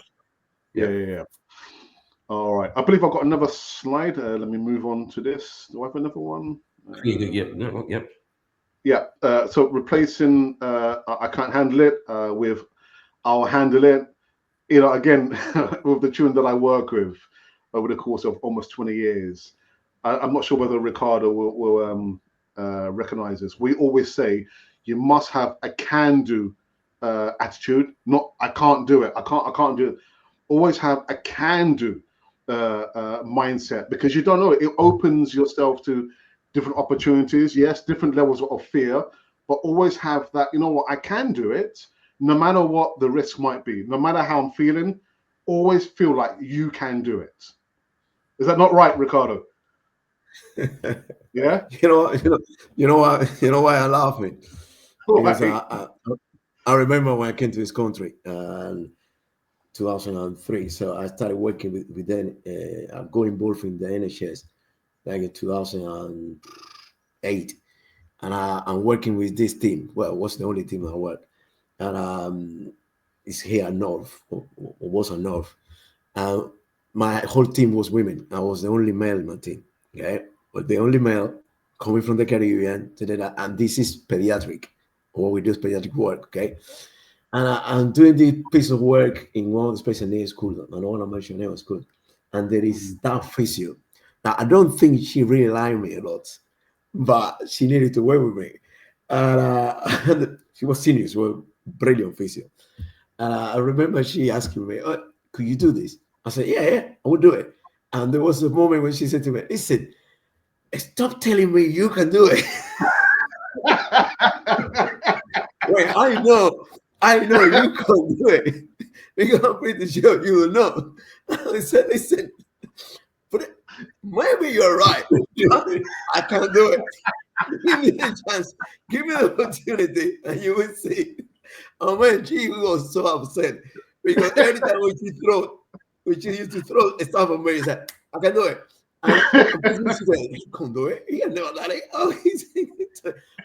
Yeah. All right. I believe I've got another slide. Let me move on to this. Do I have another one? Yeah. So replacing I can't handle it with I'll handle it. Again, with the children that I work with over the course of almost 20 years, I'm not sure whether Ricardo will recognize this. We always say you must have a can-do attitude, not I can't do it. I can't do it. Always have a can-do mindset, because you don't know, it opens yourself to different opportunities. Yes, different levels of fear, but always have that, I can do it, no matter what the risk might be, no matter how I'm feeling. Always feel like you can do it. Is that not right, Ricardo? Yeah. You know why I'm laughing? Because I remember when I came to this country, 2003. So I started working with them. I got involved in the NHS like in 2008, and I'm working with this team. Well, it was the only team I worked, and it's here at North, or was at North. Uh, my whole team was women. I was the only male in my team. Okay, but the only male coming from the Caribbean, and this is pediatric. What we do is pediatric work. Okay, and I'm doing this piece of work in one of the special needs schools. I don't want to mention name of school, and there is that physio. Now I don't think she really liked me a lot, but she needed to work with me, and and she was senior, she was brilliant physio. And I remember she asking me, oh, "Could you do this?" I said, "Yeah, I will do it." And there was a moment when she said to me, "Listen, stop telling me you can do it." Wait, I know you can do it. Because I'm pretty sure you will know. I said, "Listen, but maybe you're right. I can't do it. Give me the chance, give me the opportunity, and you will see." Oh man, she was so upset because every time when she used to throw stuff at me, he said, "I can do it." And she said, "You can do it." He never done it. Oh,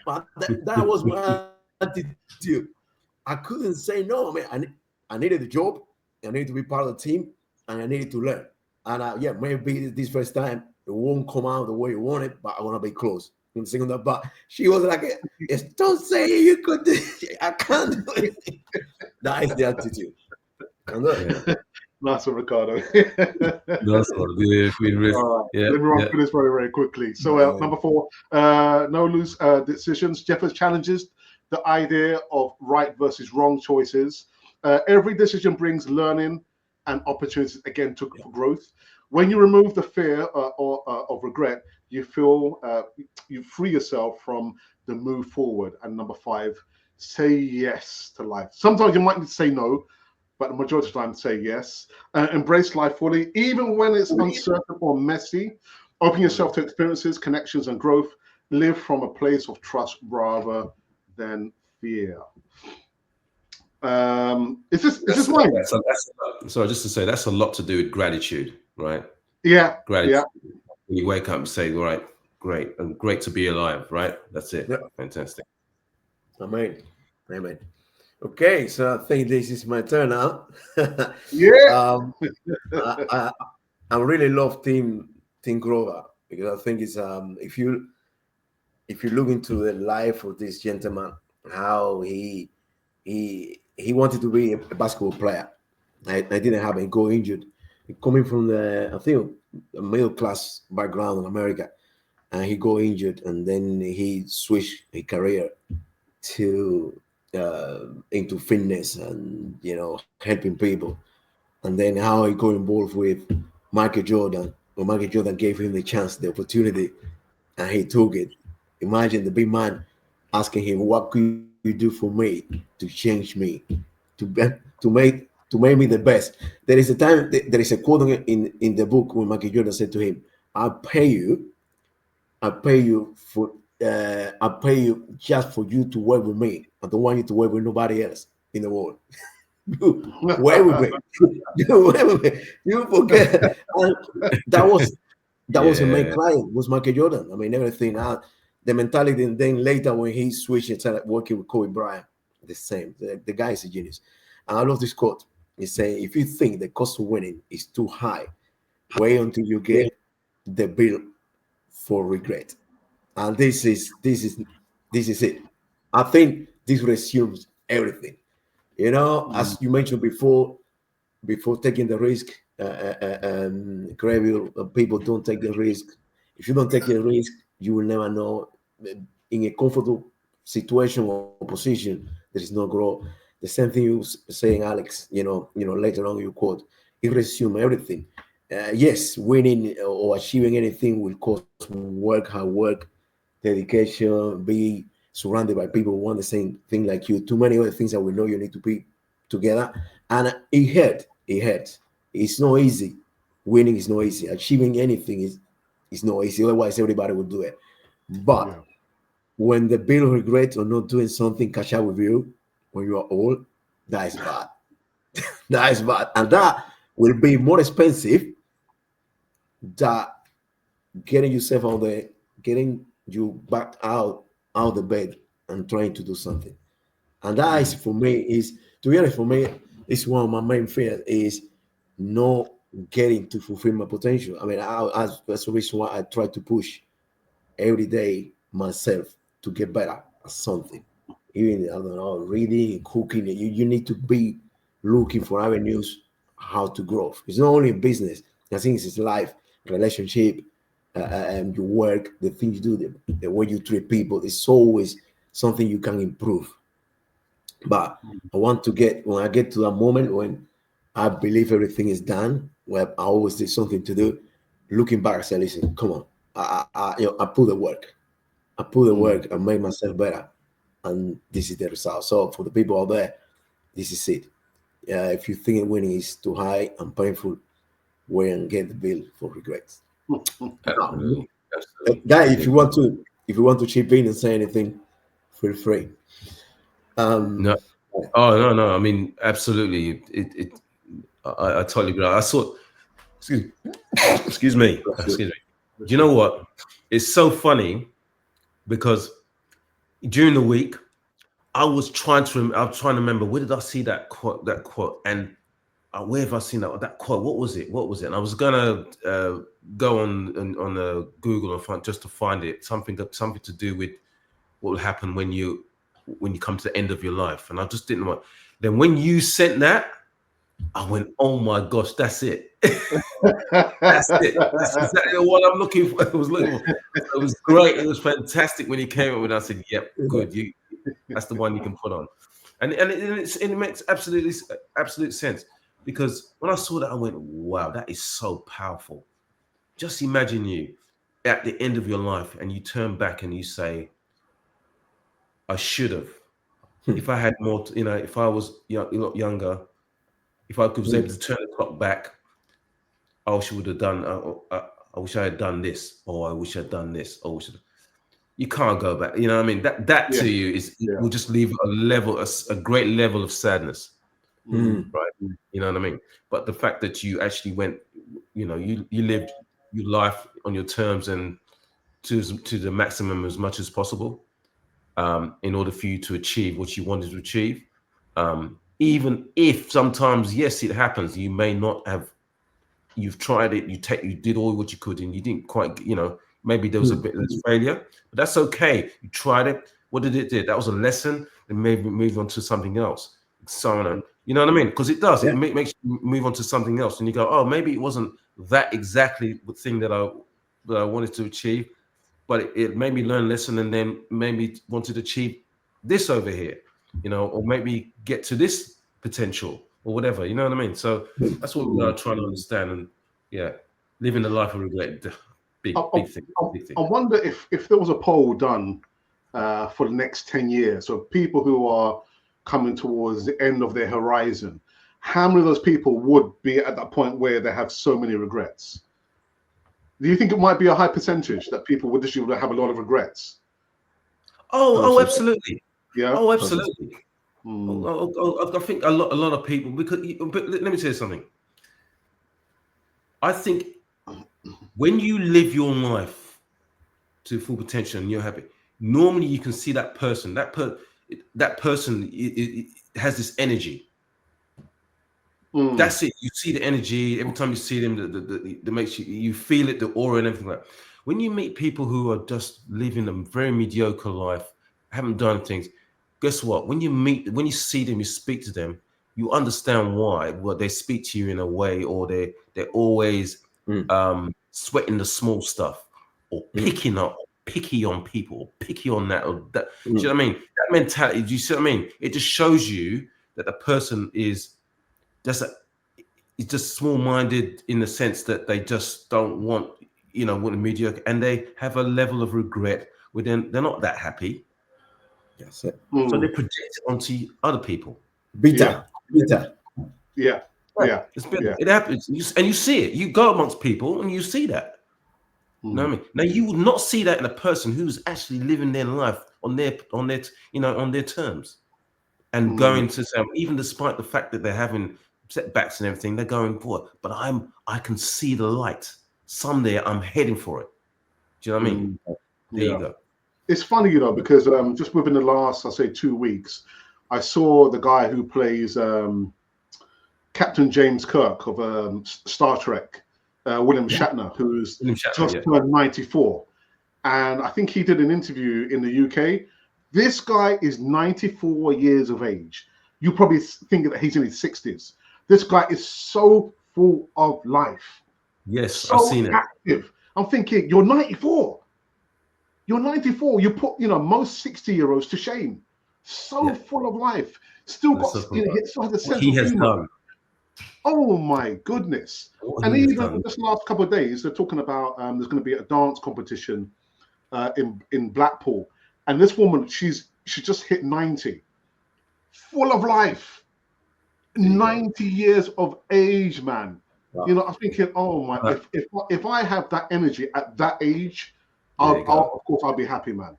but that was my attitude. I couldn't say no, man. I needed the job, I needed to be part of the team, and I needed to learn. And yeah, maybe this first time it won't come out the way you want it, but I want to be close. In second that, but she was like, "Don't say you could do it. I can't do it." That is the attitude. Yeah. Nice one, Ricardo. That's what Queen Risk. All right. Yeah, Let me run yeah. through this very, very quickly. So, number 4, no loose decisions. Jeffers challenges the idea of right versus wrong choices. Every decision brings learning and opportunities again for growth. When you remove the fear of regret, you feel you free yourself from the move forward. And number 5, say yes to life. Sometimes you might need to say no, but the majority of the time say yes. Embrace life fully, even when it's uncertain or messy. Open yourself to experiences, connections, and growth. Live from a place of trust rather than fear. Is this mine? Sorry, just to say, that's a lot to do with gratitude, right? Yeah. Gratitude. Yeah. When you wake up and say, "All right, great, and great to be alive," right? That's it. Yeah. Fantastic. Amen. Amen. Okay, so I think this is my turn now. Yeah. I really love Team Grover because I think it's if you look into the life of this gentleman, how he wanted to be a basketball player. I didn't have him go injured. Coming from I think a middle class background in America, and he got injured, and then he switched his career to into fitness and helping people, and then how he got involved with Michael Jordan. When Michael Jordan gave him the chance, the opportunity, and he took it. Imagine the big man asking him, "What could you do for me to change me, to make me the best?" There is a time. There is a quote in the book when Michael Jordan said to him, I pay you for I pay you just for you to work with me. I don't want you to work with nobody else in the world." You work with me. You work with me. You forget. And that was a main client, was Michael Jordan. I mean, everything. The mentality, and then later when he switched and started working with Kobe Bryant, the same. The guy is a genius. And I love this quote. He's saying, "If you think the cost of winning is too high, wait until you get the bill for regret." And this is it. I think this resumes everything. As you mentioned before taking the risk, Greville, people don't take the risk. If you don't take the risk, you will never know. In a comfortable situation or position, there is no growth. The same thing you saying, Alex. Later on you quote, it resume everything. Yes, winning or achieving anything will cost work, hard work, dedication, be surrounded by people who want the same thing like you. Too many other things that we know you need to be together. And it hurt. It hurts. It's not easy. Winning is not easy. Achieving anything is not easy. Otherwise, everybody would do it. But when the bill of regret or not doing something catch up with you, when you are old, that is bad. That is bad. And that will be more expensive than getting yourself out there, getting you back out the bed and trying to do something. And that is for me is, to be honest, for me, it's one of my main fears is not getting to fulfill my potential. I mean, that's the reason why I try to push every day myself to get better at something. Even, I don't know, reading, cooking, you need to be looking for avenues how to grow. It's not only business. I think it's life, relationship, and your work, the things you do, the way you treat people. It's always something you can improve. But I want to get, when I get to that moment when I believe everything is done, where I always did something to do, looking back, I say, listen, come on, I put the work. I put the work and make myself better. And this is the result. So for the people out there, this is it. If you think winning is too high and painful, wait and get the bill for regrets. Absolutely. Guy, if you want to chip in and say anything, feel free. No. Oh no. I mean, absolutely. I totally agree. I saw. Excuse me. Excuse me. Do you know what? It's so funny because during the week, I was trying to remember, where did I see that quote? And where have I seen that quote? What was it? And I was gonna go on Google and find it, something to do with what will happen when you come to the end of your life. And I just didn't know. Then when you sent that, I went, oh my gosh, that's it. That's it. That's exactly what I'm looking for. I was looking for. It was great. It was fantastic when he came up with it. I said, yep, good. That's the one you can put on. And it makes absolute sense. Because when I saw that, I went, wow, that is so powerful. Just imagine you at the end of your life and you turn back and you say, I should have. If I had more, if I was a lot younger, if I was able to turn the clock back, I wish I would have done, I wish I had done this, or I wish I'd done this, or you can't go back. You know what I mean? That to you will just leave a great level of sadness. Right? You know what I mean? But the fact that you actually went, you lived your life on your terms and to the maximum as much as possible, in order for you to achieve what you wanted to achieve. Even if sometimes, yes, it happens, you may not have, you've tried it, you did all what you could and you didn't quite, maybe there was a bit less failure, but that's okay. You tried it. What did it do? That was a lesson, and maybe move on to something else. So on. You know what I mean? Because it does. It makes you move on to something else, and you go, oh, maybe it wasn't that exactly the thing that I wanted to achieve, but it made me learn a lesson, and then maybe wanted to achieve this over here, or maybe get to this potential or whatever. You know what I mean? So that's what we are trying to understand, and living the life of regret, big thing. I wonder if there was a poll done for the next 10 years, so people who are coming towards the end of their horizon, how many of those people would be at that point where they have so many regrets? Do you think it might be a high percentage that people would have a lot of regrets? Oh, absolutely. Yeah. Oh, absolutely. I think a lot of people, but let me tell you something. I think when you live your life to full potential and you're happy, normally you can see that person. That person it has this energy. That's it. You see the energy every time you see them. The makes you feel it, the aura and everything like that. When you meet people who are just living a very mediocre life, haven't done things, guess what? When you see them, you speak to them, you understand why. Well, they speak to you in a way, or they're always sweating the small stuff, or picky on people, or picky on that, or that. Do you know what I mean? That mentality. Do you see what I mean? It just shows you that the person is just small-minded in the sense that they just don't want, want a mediocre, and they have a level of regret where they're not that happy. That's it. So they project it onto other people. Bitter. Yeah. It's bitter. Yeah. It happens, and you see it. You go amongst people and you see that. You know what I mean? Now you would not see that in a person who's actually living their life on their terms. and going to say, even despite the fact that they're having setbacks and everything, they're going for it. But I can see the light. Someday I'm heading for it. Do you know what I mean? There you go. It's funny, because just within the last, I say 2 weeks, I saw the guy who plays Captain James Kirk of Star Trek, William Shatner, who's just turned 94. And I think he did an interview in the UK. This guy is 94 years of age. You probably think that he's in his 60s. This guy is so full of life. Yes, so I've seen it. Active. I'm thinking, you're 94. You're 94. You put, most 60-year-olds to shame. So full of life. Still got, still has a sense of humor. Done. Oh my goodness. And even this last couple of days, they're talking about there's going to be a dance competition in Blackpool. And this woman, she just hit 90. Full of life. 90 years of age, man. Wow. I'm thinking, oh my, if I have that energy at that age, of course I'll be happy, man.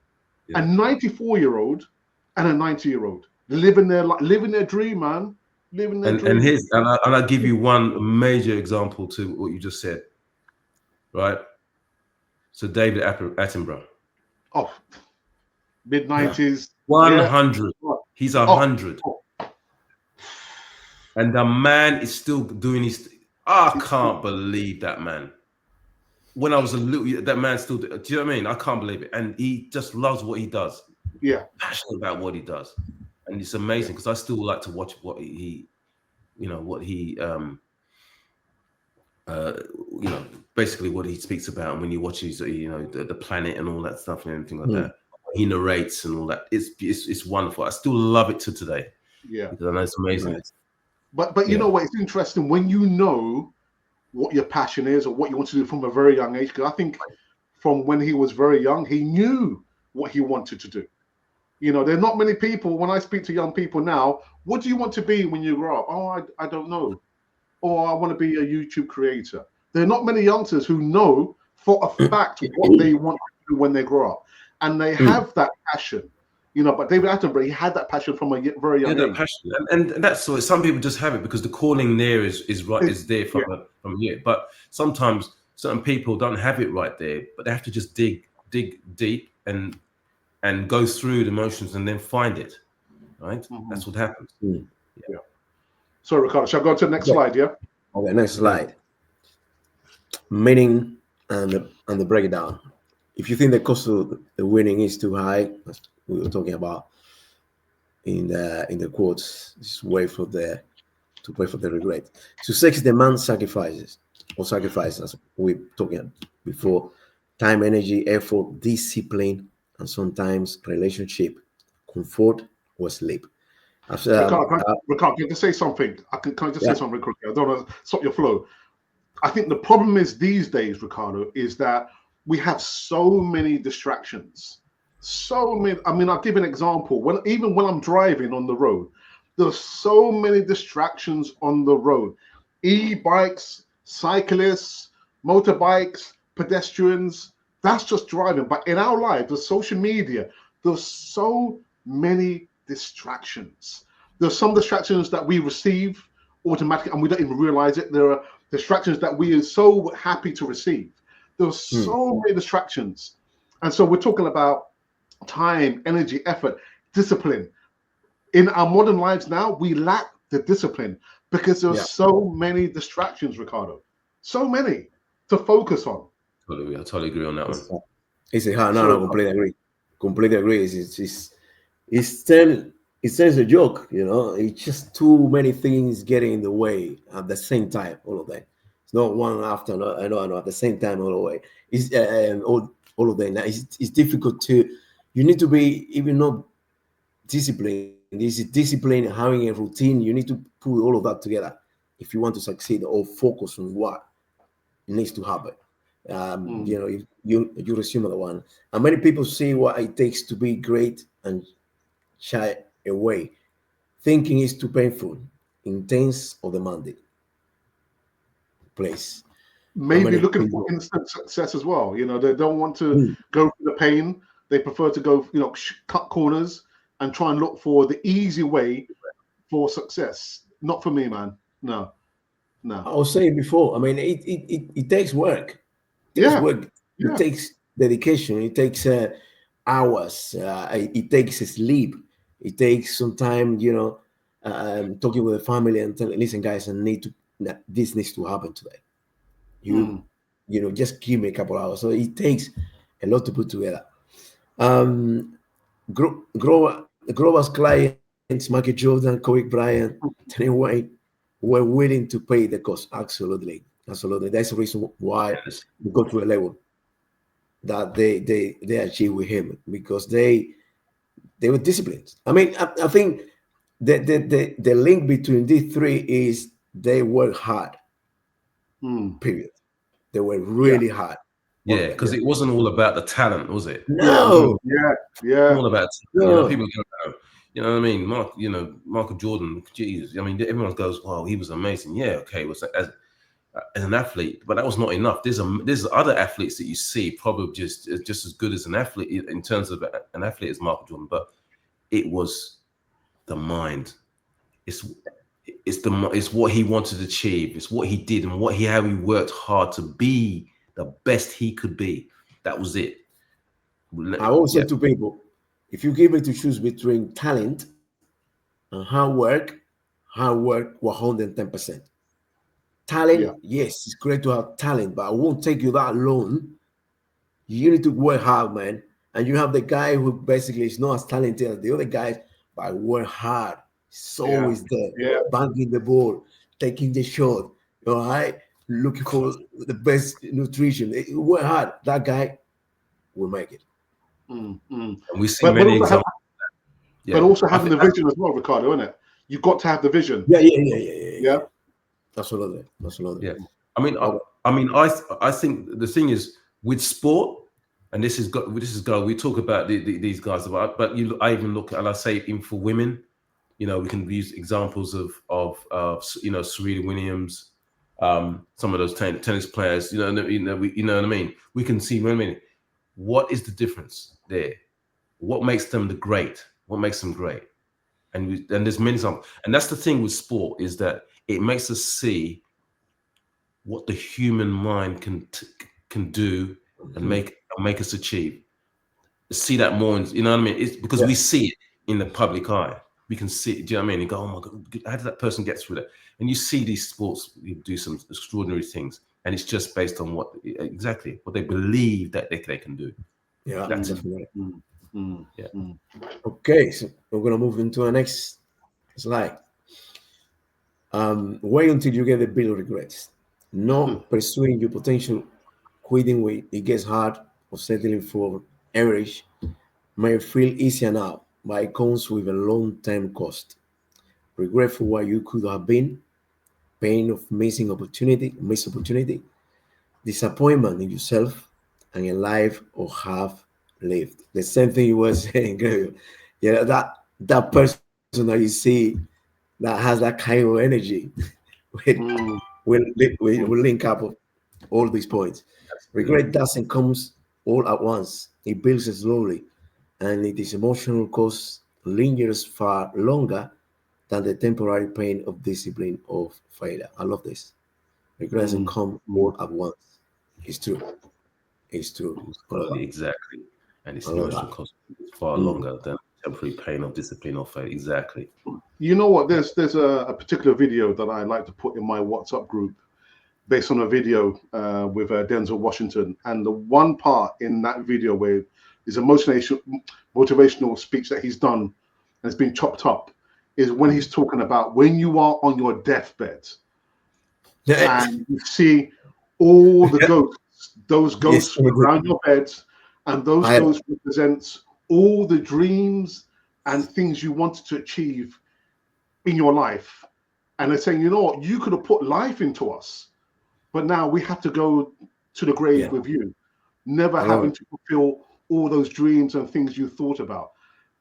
A 94-year-old and a 90-year-old living their dream, man. Living their dream. And I'll give you one major example to what you just said, right? So David Attenborough. Oh, mid-90s. 100. He's 100. And the man is still doing his. I can't believe that, man. When I was a little, that man still. Do you know what I mean? I can't believe it, and he just loves what he does. Yeah, passionate about what he does, and it's amazing because I still like to watch what he, basically what he speaks about. And when you watch his, the planet and all that stuff and everything like that, he narrates and all that. It's wonderful. I still love it to today. Yeah, because I know it's amazing. Right. But you know what? It's interesting when you know what your passion is or what you want to do from a very young age. Because I think from when he was very young, he knew what he wanted to do. There are not many people. When I speak to young people now, what do you want to be when you grow up? Oh, I don't know. Or I want to be a YouTube creator. There are not many youngsters who know for a fact what they want to do when they grow up, and they have that passion. But David Attenborough, he had that passion from a very young age. Passion. And that's so. Some people just have it because the calling there is there from you. But sometimes certain people don't have it right there, but they have to just dig deep and go through the motions and then find it. Right? Mm-hmm. That's what happens. Yeah. So Ricardo, shall I go to the next slide? Yeah. Okay, next slide. Meaning and the breakdown. If you think the cost of the winning is too high, as we were talking about in the quotes, just wait for the regret. Success demands sacrifices, as we talking before. Time, energy, effort, discipline, and sometimes relationship, comfort, or sleep. Ricardo, can I just say something? Can I just say something quickly? I don't want to stop your flow. I think the problem is these days, Ricardo, is that we have so many distractions. So many. I mean, I'll give an example. Even when I'm driving on the road, there's so many distractions on the road. E-bikes, cyclists, motorbikes, pedestrians. That's just driving. But in our lives, the social media, there's so many distractions. There's some distractions that we receive automatically and we don't even realize it. There are distractions that we are so happy to receive. There's so many distractions. And so we're talking about time, energy, effort, discipline. In our modern lives now, we lack the discipline because there's so many distractions, Ricardo. So many to focus on. I totally agree on that one. It's completely agree. It's a joke, it's just too many things getting in the way at the same time, all of that. It's not one after another, at the same time, all the way. It's all of them. It's difficult you need to be even not disciplined. This is discipline, having a routine. You need to put all of that together if you want to succeed or focus on what needs to happen. If you resume the one. And many people see what it takes to be great and shy away. Thinking is too painful, intense, or demanding. Place. Maybe looking for instant success as well. They don't want to go through the pain. They prefer to go, cut corners and try and look for the easy way for success. Not for me, man. No, I no. was saying before, I mean, it takes work. It takes Yeah, work. It yeah. takes dedication. It takes hours. It takes sleep. It takes some time, talking with the family and telling, listen, guys, this needs to happen today. You, Mm, just give me a couple hours. So it takes a lot to put together. Um, Grover's clients, Michael Jordan, Kobe Bryant, Tony White, were willing to pay the cost. Absolutely, absolutely. That's the reason why we go to a level that they achieve with him, because they were disciplined. I mean, I think the link between these three is they work hard. mm. Period. They were Yeah, really hard. All Yeah, of them. because it wasn't all about the talent, was it? yeah, No, yeah, yeah. All about talent. no. People go, what I mean? Michael Jordan. Geez, I mean, everyone goes, "Wow, he was amazing." Yeah, okay, was as an athlete, but that was not enough. There's other athletes that you see probably just as good as an athlete in terms of an athlete as Michael Jordan, but it was the mind. It's it's what he wanted to achieve. It's what he did and how he worked hard to be the best he could be. That was it. I always say Yeah, to people, if you give me to choose between talent and hard work 110%. Yeah. Talent, yes, it's great to have talent, but it won't take you that long. You need to work hard, man. And you have the guy who basically is not as talented as the other guys, but work hard. So Yeah, is there, yeah. banging the ball, taking the shot, all right, looking for the best nutrition. Work hard. That guy will make it. Mm, mm. and we see But many also examples. but Yeah, also I having think the vision as well, Ricardo, isn't it? You've got to have the vision. Yeah. Yeah. Absolutely, absolutely. yeah. I mean, Okay. I think the thing is with sport, and this is we talk about these guys about, but I even look and I say even for women, we can use examples of Serena Williams, some of those tennis players, you know what I mean. We can see, what is the difference there? What makes them the great? What makes them great? And there's many examples, and that's the thing with sport is that it makes us see what the human mind can do and Mhm. make us achieve. See that more, you know what I mean? It's because Yeah. we see it in the public eye. We can see it. Do you know what I mean? And go, oh my god, how did that person get through that? And you see these sports do some extraordinary things, and it's just based on what they believe that they can do. Yeah, That's it. Mm, definitely. mm, mm, Yeah. mm. Okay, so we're gonna move into the next slide. Wait until you get the bill of regrets. Not pursuing your potential, quitting when it gets hard, or settling for average may feel easier now, but it comes with a long-term cost. Regret for what you could have been, pain of missed opportunity, disappointment in yourself, and a life or have lived. The same thing you were saying, Greg. Yeah, that person that you see that has that kind of energy will Mm, will mm, link up all these points. Absolutely. Regret doesn't come all at once. It builds slowly, and it is emotional cost lingers far longer than the temporary pain of discipline of failure. I love this. Regret doesn't mm, come mm. all at once. It's true. It's true. I love that. Exactly. And I its love emotional that. cost is far Mm. longer than temporary pain of discipline or failure. Exactly. You know what? There's a particular video that I like to put in my WhatsApp group based on a video with Denzel Washington, and the one part in that video where is a motivational speech that he's done and it's been chopped up is when he's talking about when you are on your deathbed and you see all the ghosts, those Yes, ghosts around your bed, and those I ghosts represents all the dreams and things you wanted to achieve in your life. And they're saying, you know what, you could have put life into us, but now we have to go to the grave yeah, with you, never I love having it. to fulfill all those dreams and things you thought about.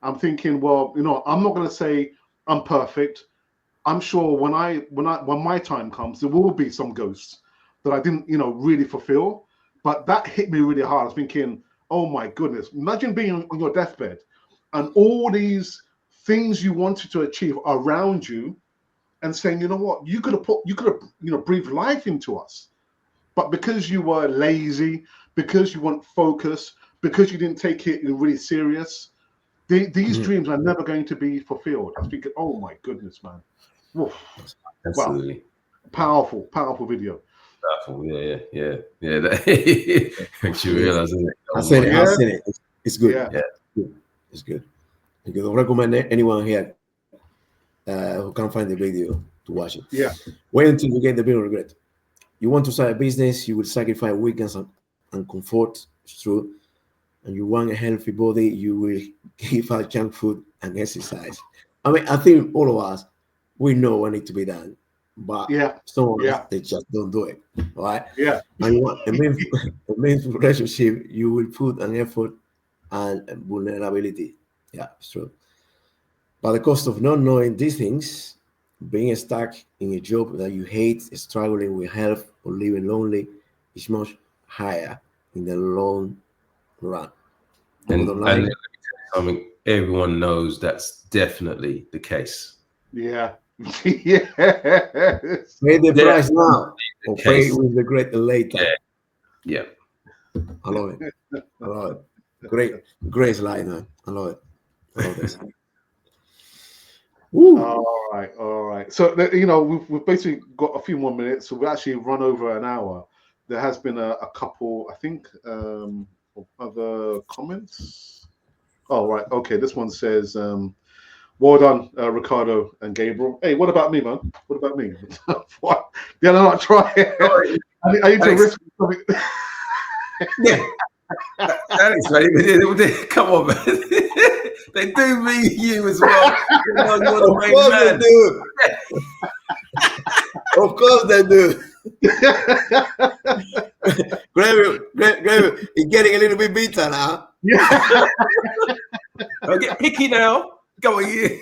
I'm thinking, well, I'm not going to say I'm perfect. I'm sure when my time comes, there will be some ghosts that I didn't, really fulfill. But that hit me really hard. I was thinking, oh my goodness, imagine being on your deathbed and all these things you wanted to achieve around you, and saying, you know what, you could have breathed life into us, but because you were lazy, because you weren't focused, because you didn't take it really serious, these dreams are never going to be fulfilled. I was thinking, oh my goodness, man. Oof. Absolutely. Well, powerful video. Powerful. Yeah. That makes you realize, isn't it? I've seen it. It's good. Yeah. It's good. Because I recommend anyone here who can find the video to watch it. Yeah. Wait until you get the bill of regret. You want to start a business, you will sacrifice weekends and comfort. It's true. And you want a healthy body, you will give up junk food and exercise. I mean, I think all of us, we know what needs to be done, but some of us, they just don't do it, right? Yeah. And you want a main relationship, you will put an effort and vulnerability. Yeah, it's true. But the cost of not knowing these things, being stuck in a job that you hate, struggling with health, or living lonely, is much higher in the long run. And let me tell you something, everyone knows that's definitely the case. Yeah. Yes. Pay the price now, or pay with regret later. Yeah. I love it. Great slide, man. I love this. All right. So we've basically got a few more minutes. So we actually run over an hour. There has been a couple, I think, of other comments. Oh, right. Okay. This one says, well done, Ricardo and Gabriel. Hey, what about me, man? What about me? What? Did I not try it? I need to risk something. Yeah. Alex, mate, come on, man. They do mean you as well. Of course they do. Of course they do. Gabriel, you're getting a little bit bitter now. Yeah. Don't get picky now. Go on, you.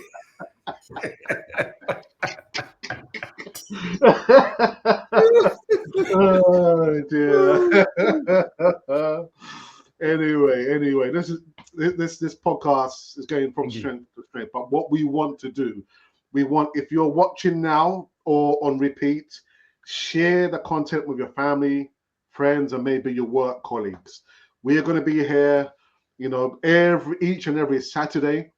Oh dear. Anyway, this podcast is going from strength to strength. But what we want to do, if you're watching now or on repeat, share the content with your family, friends, and maybe your work colleagues. We are going to be here, each and every Saturday.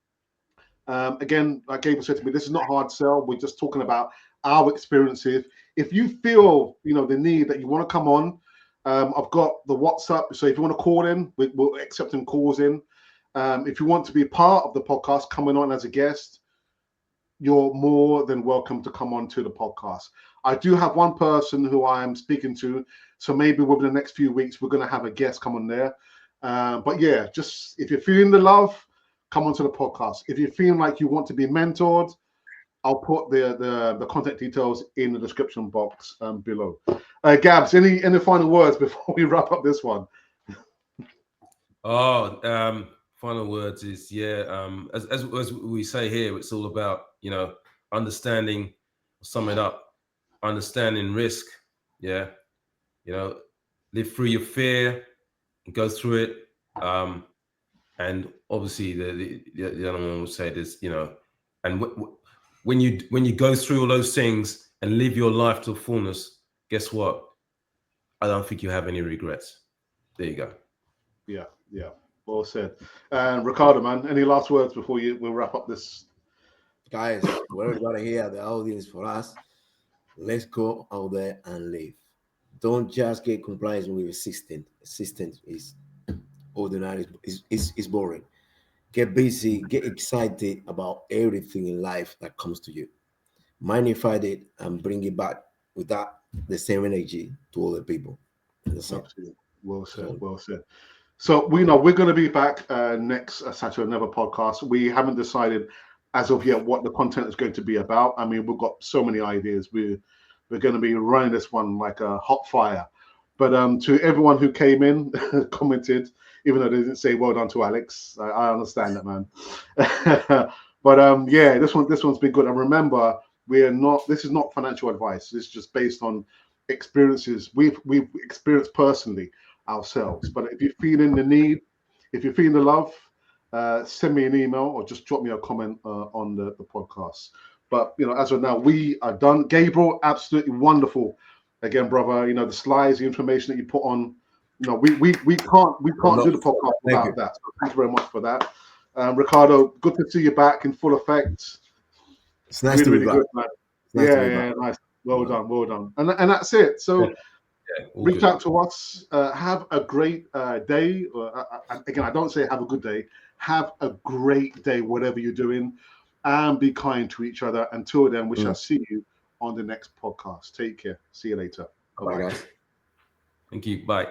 Again, like Gabriel said to me, this is not hard sell. We're just talking about our experiences. If you feel, the need that you want to come on, I've got the WhatsApp. So if you want to call in, we're accepting calls in. If you want to be part of the podcast, coming on as a guest, you're more than welcome to come on to the podcast. I do have one person who I am speaking to. So maybe within the next few weeks, we're going to have a guest come on there. But yeah, just if you're feeling the love, come onto the podcast. If you feel like you want to be mentored, I'll put the contact details in the description box below. Gabs, any final words before we wrap up this one? Final words is as we say here, it's all about understanding. Sum it up, understanding risk. Yeah, live through your fear, go through it. And obviously the other one will say this, and when you go through all those things and live your life to fullness, guess what? I don't think you have any regrets. There you go. Yeah. Well said. And Ricardo, man, any last words before we'll wrap up this? Guys, for everybody here, the audience, for us, let's go out there and live. Don't just get complacent with assistance. Assistance is ordinary. It's boring. Get busy. Get excited about everything in life that comes to you. Magnify it and bring it back with the same energy to other people. Absolutely. Well said. So we know we're going to be back next Saturday, another podcast. We haven't decided as of yet what the content is going to be about. I mean, we've got so many ideas. We're going to be running this one like a hot fire. But to everyone who came in, commented, even though they didn't say well done to Alex, I understand that, man. But yeah, this one's been good. And remember, this is not financial advice. This is just based on experiences we've experienced personally ourselves. But if you're feeling the need, if you're feeling the love, send me an email or just drop me a comment on the podcast. But as of now, we are done. Gabriel, absolutely wonderful. Again, brother, the slides, the information that you put on, we can't do the podcast without that. So thank you very much for that. Ricardo, good to see you back in full effect. It's nice to be back. Good, man. Nice. Well done. And that's it. So reach out to us. Have a great day. Again, I don't say have a good day. Have a great day, whatever you're doing, and be kind to each other. Until then, we shall see you on the next podcast. Take care. See you later. Bye, guys. Thank you. Bye.